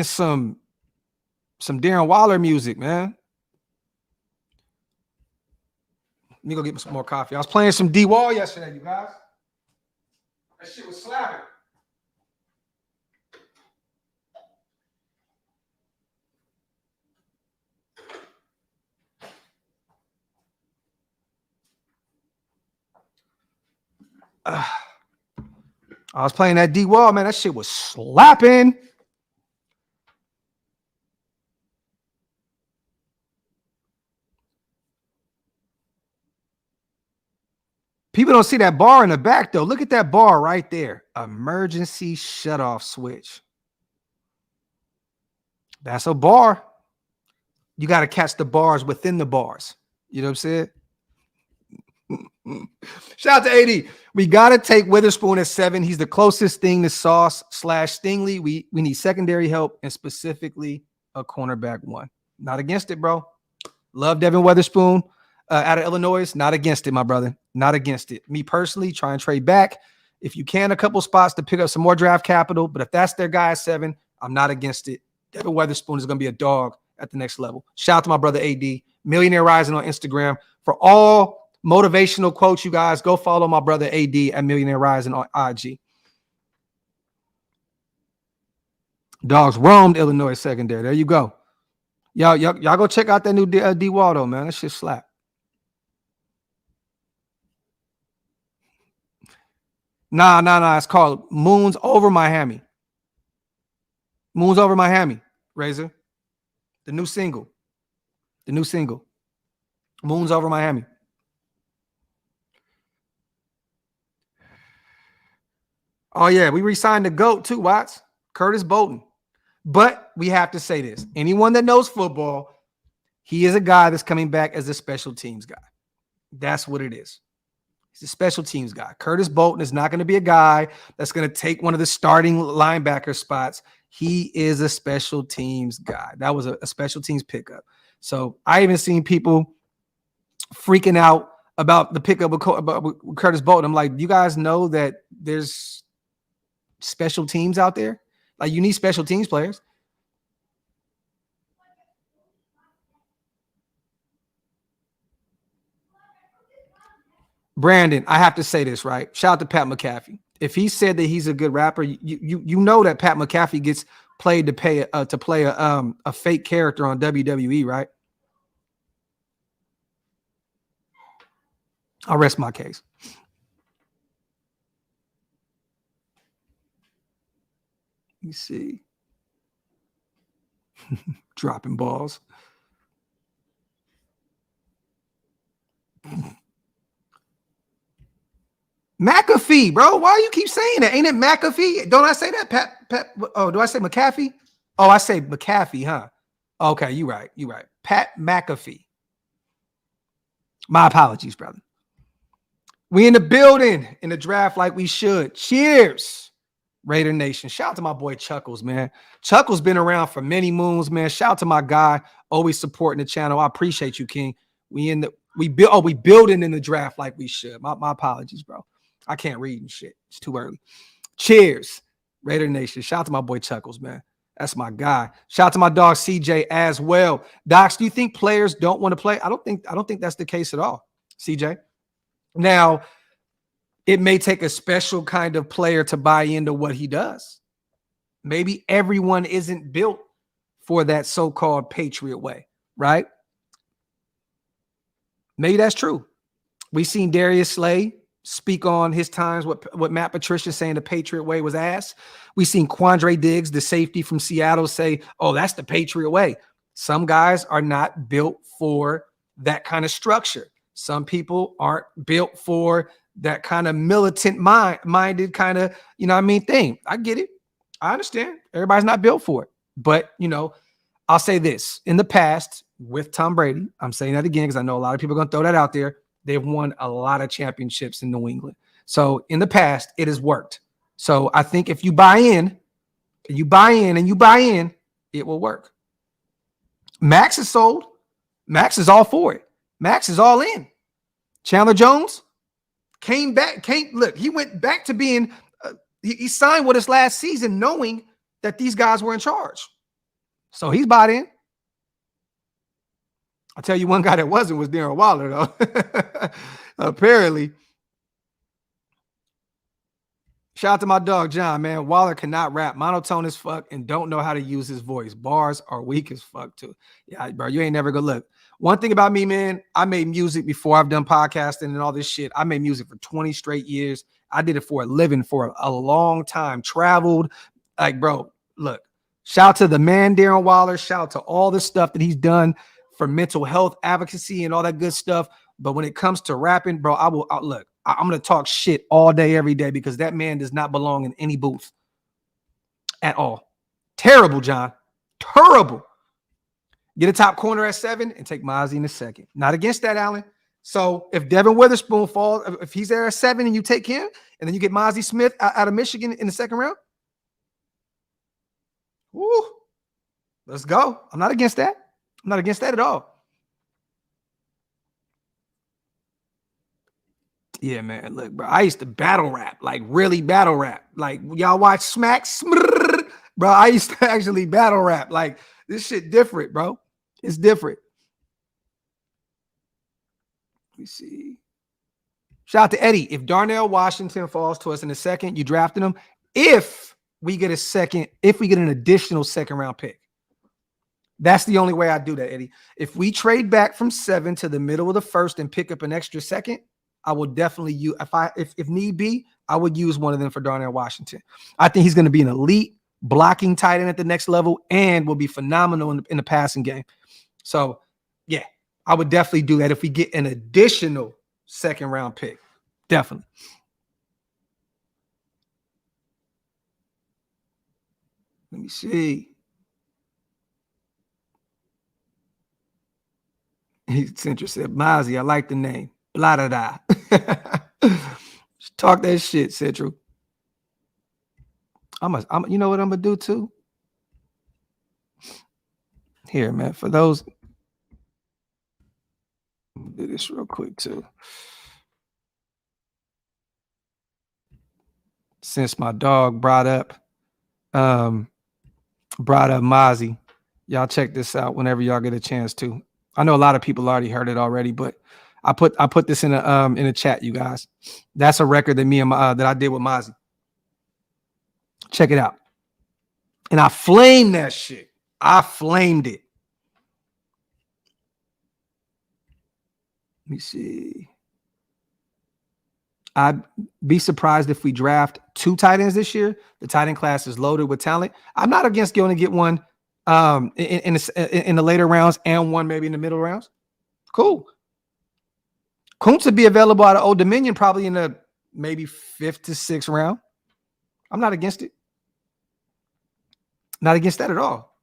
some Darren Waller music, man. Let me go get me some more coffee. I was playing some D Wall yesterday, you guys. That shit was slapping. I was playing that D Wall, man. That shit was slapping. People don't see that bar in the back, though. Look at that bar right there. Emergency shutoff switch. That's a bar. You got to catch the bars within the bars. You know what I'm saying? Shout out to AD. We got to take Witherspoon at 7. He's the closest thing to Sauce / Stingley. We need secondary help and specifically a cornerback 1. Not against it, bro. Love Devin Witherspoon out of Illinois. Not against it, my brother. Not against it. Me personally, try and trade back if you can, a couple spots to pick up some more draft capital. But if that's their guy at 7, I'm not against it. Devin Witherspoon is going to be a dog at the next level. Shout out to my brother AD, Millionaire Rising on Instagram. For all motivational quotes, you guys, go follow my brother AD at Millionaire Rising on IG. Dogs roamed Illinois secondary. There you go. Y'all go check out that new D Waldo, man. That shit slap. Nah. It's called Moons Over Miami. Moons Over Miami, Razor. The new single. Moons Over Miami. Oh, yeah. We re-signed the GOAT too, Watts. Curtis Bolton. But we have to say this. Anyone that knows football, he is a guy that's coming back as a special teams guy. That's what it is. He's a special teams guy. Curtis Bolton is not going to be a guy that's going to take one of the starting linebacker spots. He is a special teams guy. That was a special teams pickup. So I even seen people freaking out about the pickup with Curtis Bolton. I'm like, you guys know that there's special teams out there? Like, you need special teams players. Brandon, I have to say this, right? Shout out to Pat McAfee. If he said that he's a good rapper, you know that Pat McAfee gets played to play a fake character on WWE, right? I'll rest my case. Let me see. Dropping balls. McAfee, bro. Why do you keep saying that? Ain't it McAfee? Don't I say that? Pat. Oh, do I say McAfee? Oh, I say McAfee, huh? Okay, you right. Pat McAfee. My apologies, brother. We in the building in the draft like we should. Cheers, Raider Nation. Shout out to my boy Chuckles, man. Chuckles been around for many moons, man. Shout out to my guy, always supporting the channel. I appreciate you, King. We building in the draft like we should. My apologies, bro. I can't read and shit. It's too early. Cheers, Raider Nation. Shout out to my boy Chuckles, man. That's my guy. Shout out to my dog CJ as well. Docs, do you think players don't want to play? I don't think that's the case at all, CJ. Now, it may take a special kind of player to buy into what he does. Maybe everyone isn't built for that so-called Patriot way, right? Maybe that's true. We've seen Darius Slay speak on his times what Matt Patricia saying the Patriot way was ass. We've seen Quandre Diggs, the safety from Seattle, say, oh, that's the Patriot way. Some guys are not built for that kind of structure. Some people aren't built for that kind of militant minded kind of, thing. I get it. I understand. Everybody's not built for it. But, I'll say this. In the past, with Tom Brady, I'm saying that again because I know a lot of people are going to throw that out there. They've won a lot of championships in New England. So in the past, it has worked. So I think if you buy in, it will work. Max is sold. Max is all for it. Max is all in. Chandler Jones came back. He went back to being, he signed with us last season knowing that these guys were in charge. So he's bought in. I'll tell you one guy that wasn't was Darren Waller, though. Apparently. Shout out to my dog, John, man. Waller cannot rap, monotone as fuck, and don't know how to use his voice. Bars are weak as fuck, too. Yeah, bro, you ain't never gonna look. One thing about me, man, I made music before I've done podcasting and all this shit. I made music for 20 straight years. I did it for a living for a long time. Traveled. Like, bro, look. Shout out to the man, Darren Waller. Shout out to all the stuff that he's done for mental health advocacy and all that good stuff. But when it comes to rapping, bro, I'm going to talk shit all day, every day, because that man does not belong in any booth at all. Terrible, John. Terrible. Get a top corner at 7 and take Mozzie in a second. Not against that, Allen. So if Devin Witherspoon falls, if he's there at 7 and you take him, and then you get Mozzie Smith out of Michigan in the second round, woo, let's go. I'm not against that. I'm not against that at all. Yeah, man. Look, bro, I used to battle rap, like really battle rap. Like, y'all watch Smack? Bro, I used to actually battle rap. Like, this shit different, bro. It's different. Let me see. Shout out to Eddie. If Darnell Washington falls to us in a second, you drafted him. If we get an additional second round pick. That's the only way I do that, Eddie. If we trade back from 7 to the middle of the first and pick up an extra second, I will definitely if need be, I would use one of them for Darnell Washington. I think he's going to be an elite blocking tight end at the next level and will be phenomenal in the passing game. So, yeah, I would definitely do that if we get an additional second round pick. Definitely. Let me see. Central said, Mozzie, I like the name. Blah, da, da. Talk that shit, Central. You know what I'm going to do too? Here, man, for those. Do this real quick too. Since my dog brought up Mozzie, y'all check this out whenever y'all get a chance to. I know a lot of people already heard it already, but I put this in a chat, you guys. That's a record that that I did with Mozzie. Check it out. And I flamed that shit. I flamed it. Let me see. I'd be surprised if we draft 2 tight ends this year. The tight end class is loaded with talent. I'm not against going to get one in the later rounds and one maybe in the middle rounds. Cool. Kuntz would be available out of Old Dominion probably in the maybe 5th to 6th round. I'm not against it. Not against that at all.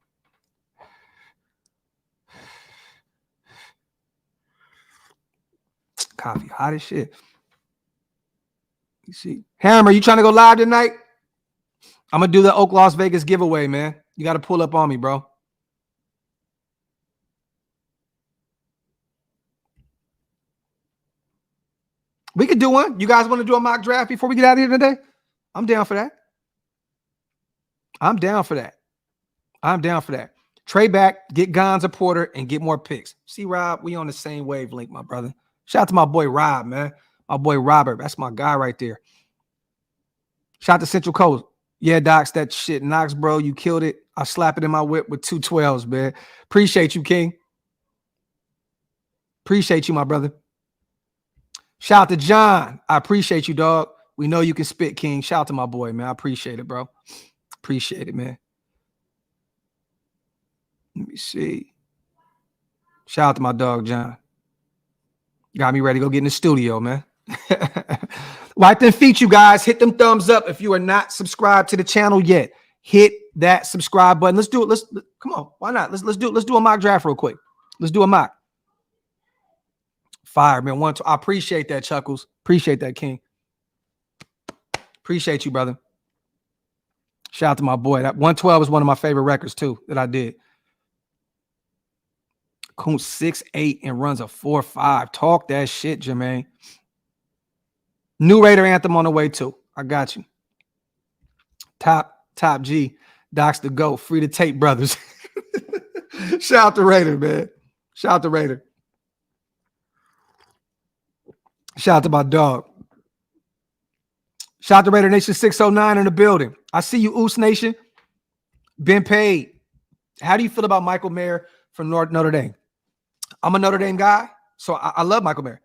Coffee hot as shit. You see, Hammer, you trying to go live tonight? I'm gonna do the OakLosVegas giveaway, man. You got to pull up on me, bro. We could do one. You guys want to do a mock draft before we get out of here today? I'm down for that. I'm down for that. Trade back, get Gonza Porter, and get more picks. See, Rob, we on the same wavelength, my brother. Shout out to my boy Rob, man. My boy Robert. That's my guy right there. Shout out to Central Coast. Yeah, Docs, that shit knocks, bro. You killed it. I slap it in my whip with 2 12s, man. Appreciate you, King. Appreciate you, my brother. Shout out to John. I appreciate you, dog. We know you can spit, King. Shout out to my boy, man. I appreciate it, bro. Appreciate it, man. Let me see. Shout out to my dog, John. Got me ready to go get in the studio, man. Wipe them feet, you guys. Hit them thumbs up if you are not subscribed to the channel yet. Hit that subscribe button. Let's do it. Come on. Why not? Let's do a mock draft real quick. Let's do a mock. Fire, man. I appreciate that, Chuckles. Appreciate that, King. Appreciate you, brother. Shout out to my boy. That 112 is one of my favorite records too that I did. Kuntz 6'8" and runs a 4.5. Talk that shit, Jermaine. New Raider anthem on the way too. I got you. Top G. Docs the GOAT. Free to tape, brothers. Shout out to Raider, man. Shout out to Raider. Shout out to my dog. Shout out to Raider Nation 609 in the building. I see you, Oos Nation. Been paid. How do you feel about Michael Mayer from Notre Dame? I'm a Notre Dame guy, so I love Michael Mayer.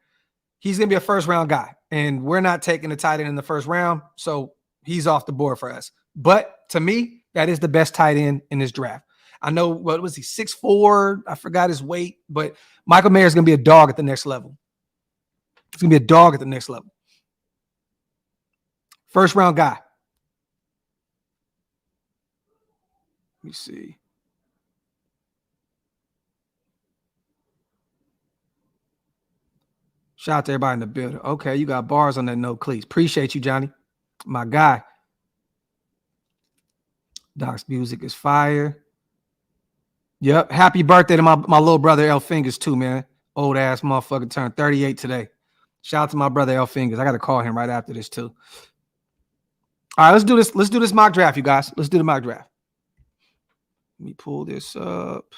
He's going to be a first-round guy, and we're not taking the tight end in the first round, so he's off the board for us. But to me, that is the best tight end in this draft. I know, what was he, 6'4"? I forgot his weight, but Michael Mayer is going to be a dog at the next level. He's going to be a dog at the next level. First-round guy. Let me see. Shout out to everybody in the building. Okay, you got bars on that note, please. Appreciate you, Johnny. My guy. Doc's music is fire. Yep. Happy birthday to my little brother, L Fingers, too, man. Old ass motherfucker turned 38 today. Shout out to my brother, L Fingers. I got to call him right after this, too. All right, let's do this. Let's do this mock draft, you guys. Let's do the mock draft. Let me pull this up.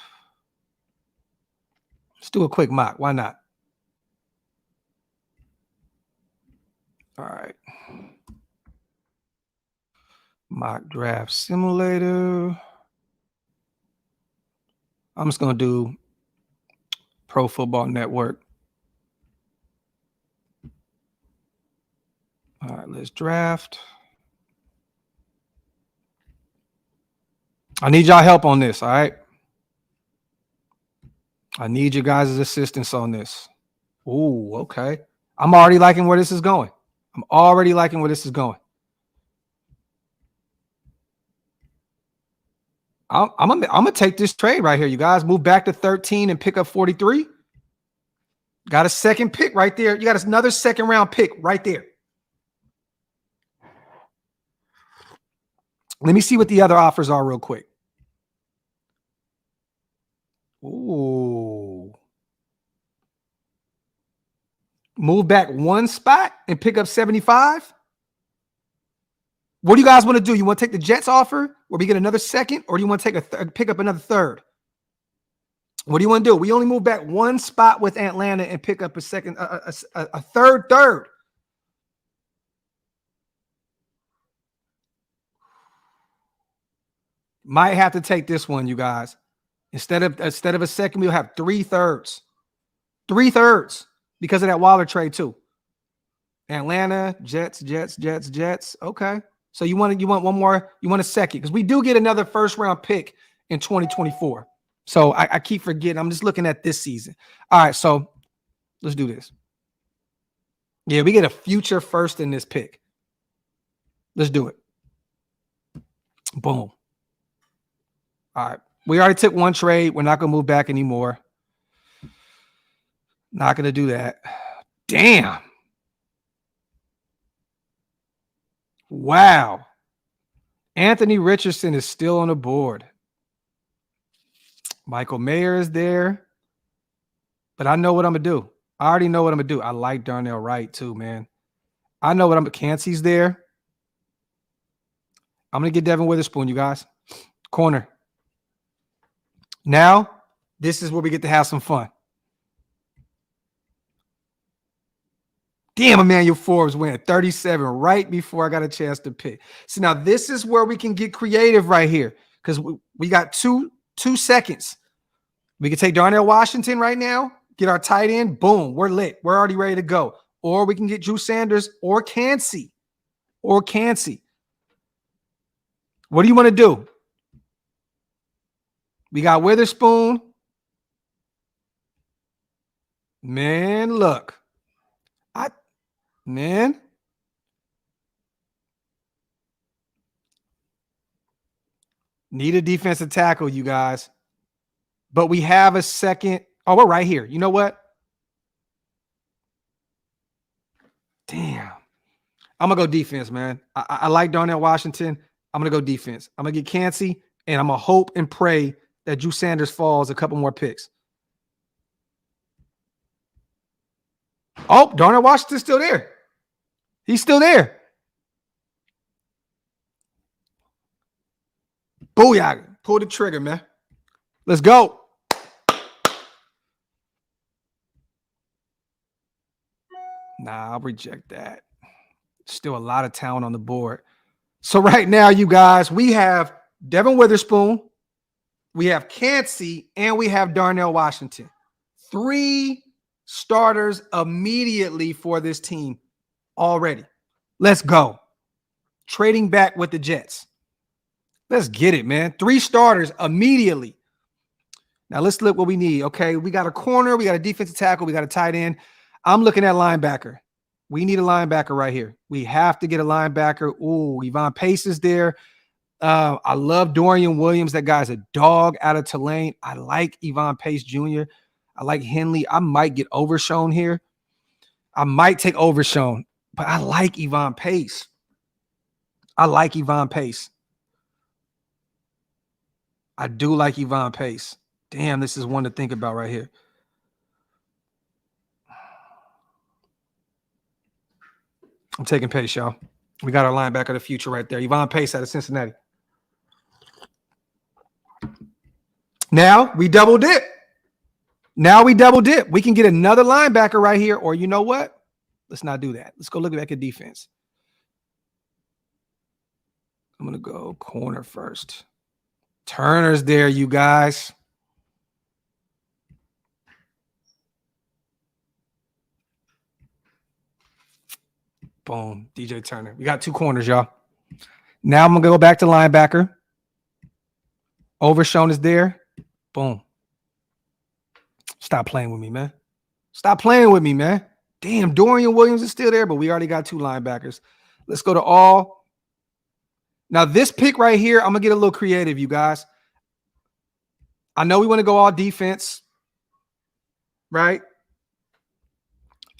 Let's do a quick mock. Why not? All right. Mock draft simulator. I'm just going to do Pro Football Network. All right, let's draft. I need y'all help on this, all right? I need you guys' assistance on this. Ooh, okay. I'm already liking where this is going. I'm gonna take this trade right here. You guys move back to 13 and pick up 43. Got a second pick right there. You got another second round pick right there. Let me see what the other offers are real quick. Ooh. Move back one spot and pick up 75. What do you guys want to do? You want to take the Jets offer where we get another second, or do you want to take pick up another third? What do you want to do? We only move back one spot with Atlanta and pick up a second, a third. Might have to take this one, you guys. Instead of a second, we'll have 3/3. 3/3 because of that Waller trade too. Atlanta, Jets. Okay. So you want one more, you want a second, because we do get another first round pick in 2024. So I keep forgetting. I'm just looking at this season. All right, so let's do this. Yeah, we get a future first in this pick. Let's do it. Boom. All right. We already took one trade. We're not going to move back anymore. Not going to do that. Damn. Wow. Anthony Richardson is still on the board. Michael Mayer is there. But I know what I'm going to do. I already know what I'm going to do. I like Darnell Wright too, man. I know what I'm going to do. Cansey's there. I'm going to get Devin Witherspoon, you guys. Corner. Now, this is where we get to have some fun. Damn, Emmanuel Forbes went 37 right before I got a chance to pick. So now this is where we can get creative right here, because we got two seconds. We can take Darnell Washington right now, get our tight end. Boom, we're lit. We're already ready to go. Or we can get Drew Sanders or Cansey. What do you want to do? We got Witherspoon. Man, look. Need a defensive tackle, you guys. But we have a second. Oh, we're right here. You know what? Damn. I'm going to go defense, man. I like Darnell Washington. I'm going to go defense. I'm going to get Cansey, and I'm going to hope and pray that Drew Sanders falls a couple more picks. Oh, Darnell Washington's still there. He's still there. Booyah. Pull the trigger, man. Let's go. Nah, I'll reject that. Still a lot of talent on the board. So right now, you guys, we have Devin Witherspoon, we have Cansey, and we have Darnell Washington. 3 starters immediately for this team already. Let's go. Trading back with the Jets. Let's get it, man. 3 starters immediately. Now let's look what we need. Okay, we got a corner, we got a defensive tackle, we got a tight end. I'm looking at linebacker. We need a linebacker right here. We have to get a linebacker. Ooh, Yvonne Pace is there. I love Dorian Williams. That guy's a dog out of Tulane. I like Yvonne Pace Jr. I like Henley. I might get Overshown here. I might take Overshown, but I like Yvonne Pace. I do like Yvonne Pace. Damn, this is one to think about right here. I'm taking Pace, y'all. We got our linebacker of the future right there. Yvonne Pace out of Cincinnati. Now we double dip. We can get another linebacker right here, or you know what? Let's not do that. Let's go look back at defense. I'm going to go corner first. Turner's there, you guys. Boom. DJ Turner. We got 2 corners, y'all. Now I'm going to go back to linebacker. Overshown is there. Boom. Stop playing with me, man. Stop playing with me, man. Damn, Dorian Williams is still there, but we already got 2 linebackers. Let's go to all. Now, this pick right here, I'm going to get a little creative, you guys. I know we want to go all defense, right?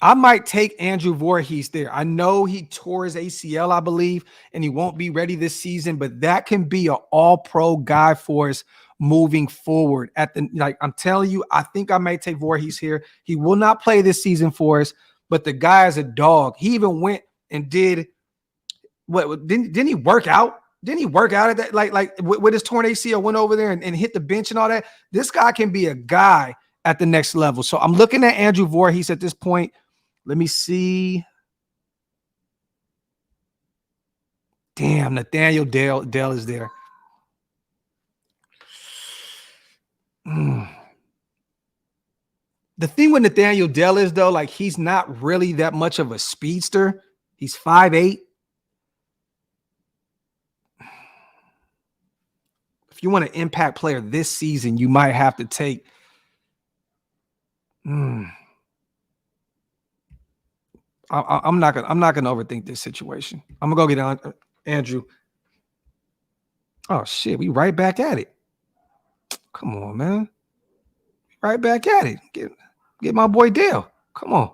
I might take Andrew Voorhees there. I know he tore his ACL, I believe, and he won't be ready this season, but that can be an all-pro guy for us moving forward. I'm telling you, I think I may take Voorhees here. He will not play this season for us, but the guy is a dog. He even went and did what? Didn't he work out? Didn't he work out at that? Like with his torn ACL, went over there and hit the bench and all that. This guy can be a guy at the next level. So I'm looking at Andrew Voorhees at this point. Let me see. Damn, Nathaniel Dell is there. The thing with Nathaniel Dell is, though, like, he's not really that much of a speedster. He's 5'8". If you want an impact player this season, you might have to take I'm not gonna overthink this situation. I'm gonna go get on Andrew. Oh shit, we right back at it. Come on, man. Right back at it. Get my boy Dale. Come on.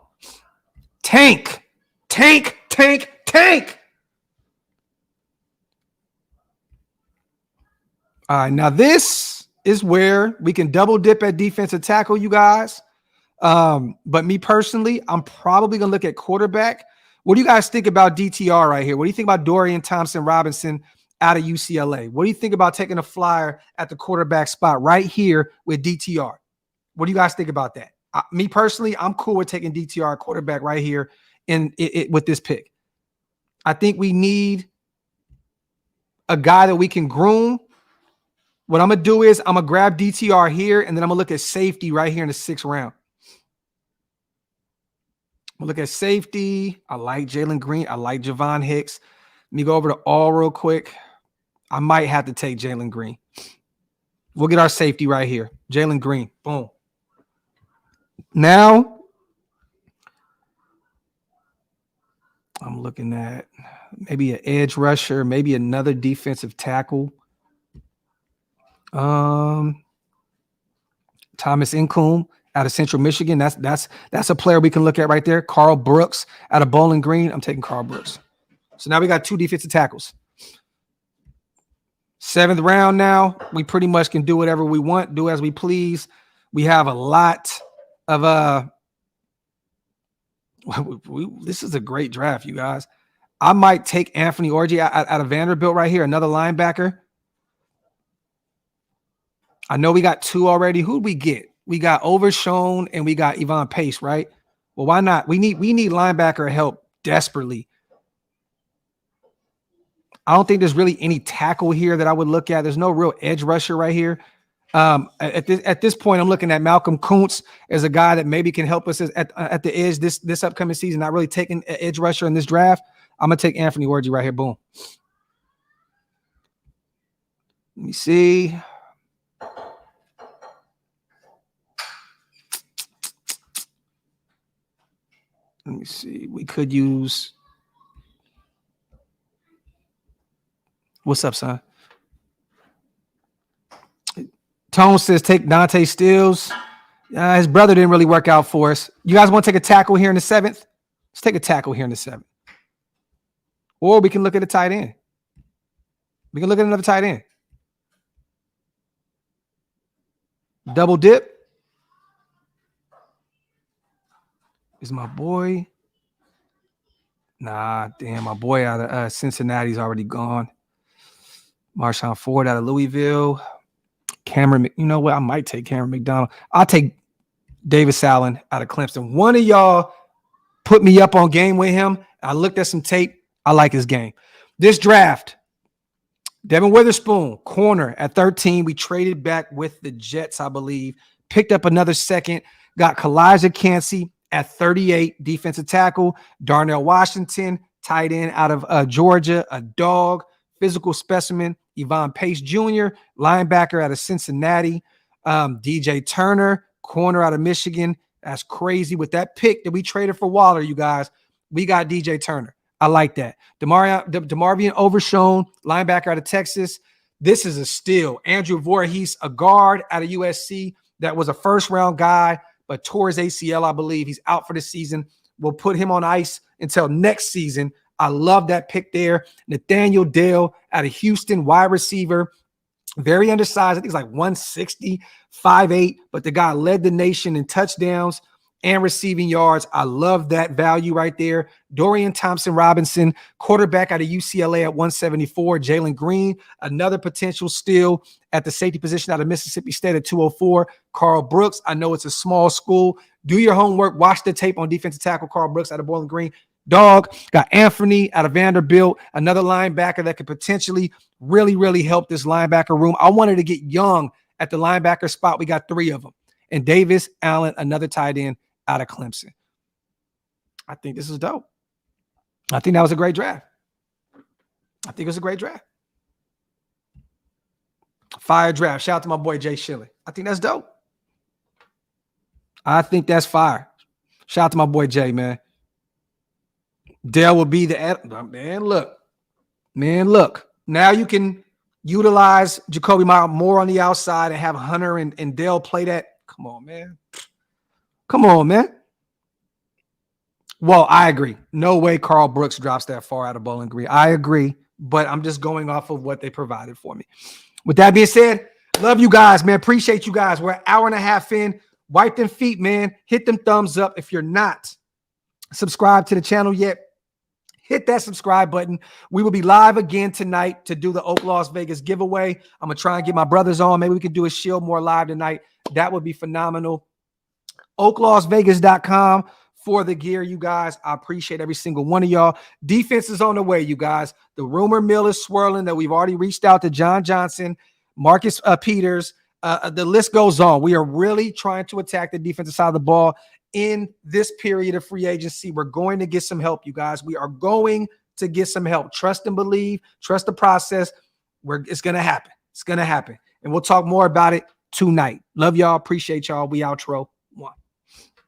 Tank. All right, now this is where we can double dip at defensive tackle, you guys. But me personally, I'm probably gonna look at quarterback. What do you guys think about DTR right here? What do you think about Dorian Thompson-Robinson out of UCLA? What do you think about taking a flyer at the quarterback spot right here with DTR? What do you guys think about that? Me personally, I'm cool with taking DTR quarterback right here with this pick. I think we need a guy that we can groom. What I'm gonna do is I'm gonna grab DTR here, and then I'm gonna look at safety right here in the 6th round. We'll look at safety. I like Jalen Green. I like Javon Hicks. Let me go over to all real quick. I might have to take Jalen Green. We'll get our safety right here. Jalen Green. Boom. Now, I'm looking at maybe an edge rusher, maybe another defensive tackle. Thomas Incoom out of Central Michigan. That's a player we can look at right there. Carl Brooks out of Bowling Green. I'm taking Carl Brooks. So now we got 2 defensive tackles. 7th round now. We pretty much can do whatever we want, do as we please. We have a lot of this is a great draft, you guys. I might take Anthony Orji out of Vanderbilt right here, another linebacker. I know we got 2 already. Who'd we get? We got Overshown and we got Yvonne Pace, right? Well, why not? We need linebacker help desperately. I don't think there's really any tackle here that I would look at. There's no real edge rusher right here. At this point, I'm looking at Malcolm Kuntz as a guy that maybe can help us at the edge this upcoming season. Not really taking an edge rusher in this draft. I'm gonna take Anthony Orji right here. Boom. Let me see. Let me see. We could use. What's up, son? Tone says take Dante Stills. His brother didn't really work out for us. You guys want to take a tackle here in the 7th? Let's take a tackle here in the 7th. Or we can look at a tight end. We can look at another tight end. Double dip. Is my boy? Nah, damn, my boy out of Cincinnati's already gone. Marshawn Ford out of Louisville. Cameron, you know what? I might take Cameron McDonald. I'll take Davis Allen out of Clemson. One of y'all put me up on game with him. I looked at some tape. I like his game. This draft, Devin Witherspoon, corner at 13. We traded back with the Jets, I believe. Picked up another 2nd. Got Kalijah Cansey at 38, defensive tackle. Darnell Washington, tight end out of Georgia, a dog, physical specimen. Yvonne Pace Jr., linebacker out of Cincinnati. DJ Turner, corner out of Michigan. That's crazy. With that pick that we traded for Waller, you guys, we got DJ Turner. I like that. DeMarvion Overshown, linebacker out of Texas. This is a steal. Andrew Voorhees, a guard out of USC that was a first-round guy, but tore his ACL, I believe. He's out for the season. We'll put him on ice until next season. I love that pick there. Nathaniel Dale out of Houston, wide receiver. Very undersized. I think he's like 160, 5'8", but the guy led the nation in touchdowns and receiving yards. I love that value right there. Dorian Thompson-Robinson, quarterback out of UCLA at 174. Jalen Green, another potential steal at the safety position out of Mississippi State at 204. Carl Brooks, I know it's a small school. Do your homework. Watch the tape on defensive tackle Carl Brooks out of Bowling Green. Dog. Got Anthony out of Vanderbilt, another linebacker that could potentially really help this linebacker room. I wanted to get young at the linebacker spot. We got 3 of them. And Davis Allen, another tight end out of Clemson. I think this is dope. I think that was a great draft. Fire draft. Shout out to my boy Jay Shilley. I think that's dope. I think that's fire. Shout out to my boy Jay, man. Dale will be the man. Look, now you can utilize Jacoby Myers more on the outside and have Hunter and Dale play that. Come on, man. Well, I agree. No way Carl Brooks drops that far out of Bowling Green. I agree, but I'm just going off of what they provided for me. With that being said, love you guys, man. Appreciate you guys. We're an hour and a half in. Wipe them feet, man. Hit them thumbs up. If you're not subscribed to the channel yet, hit that subscribe button. We will be live again tonight to do the OakLosVegas giveaway. I'm going to try and get my brothers on. Maybe we could do a Shield more live tonight. That would be phenomenal. OakLosVegas.com for the gear, you guys. I appreciate every single one of y'all. Defense is on the way, you guys. The rumor mill is swirling that we've already reached out to John Johnson, Marcus Peters. The list goes on. We are really trying to attack the defensive side of the ball. In this period of free agency, we're going to get some help, you guys. We are going to get some help. Trust and believe. Trust the process. It's going to happen. It's going to happen. And we'll talk more about it tonight. Love y'all. Appreciate y'all. We outro.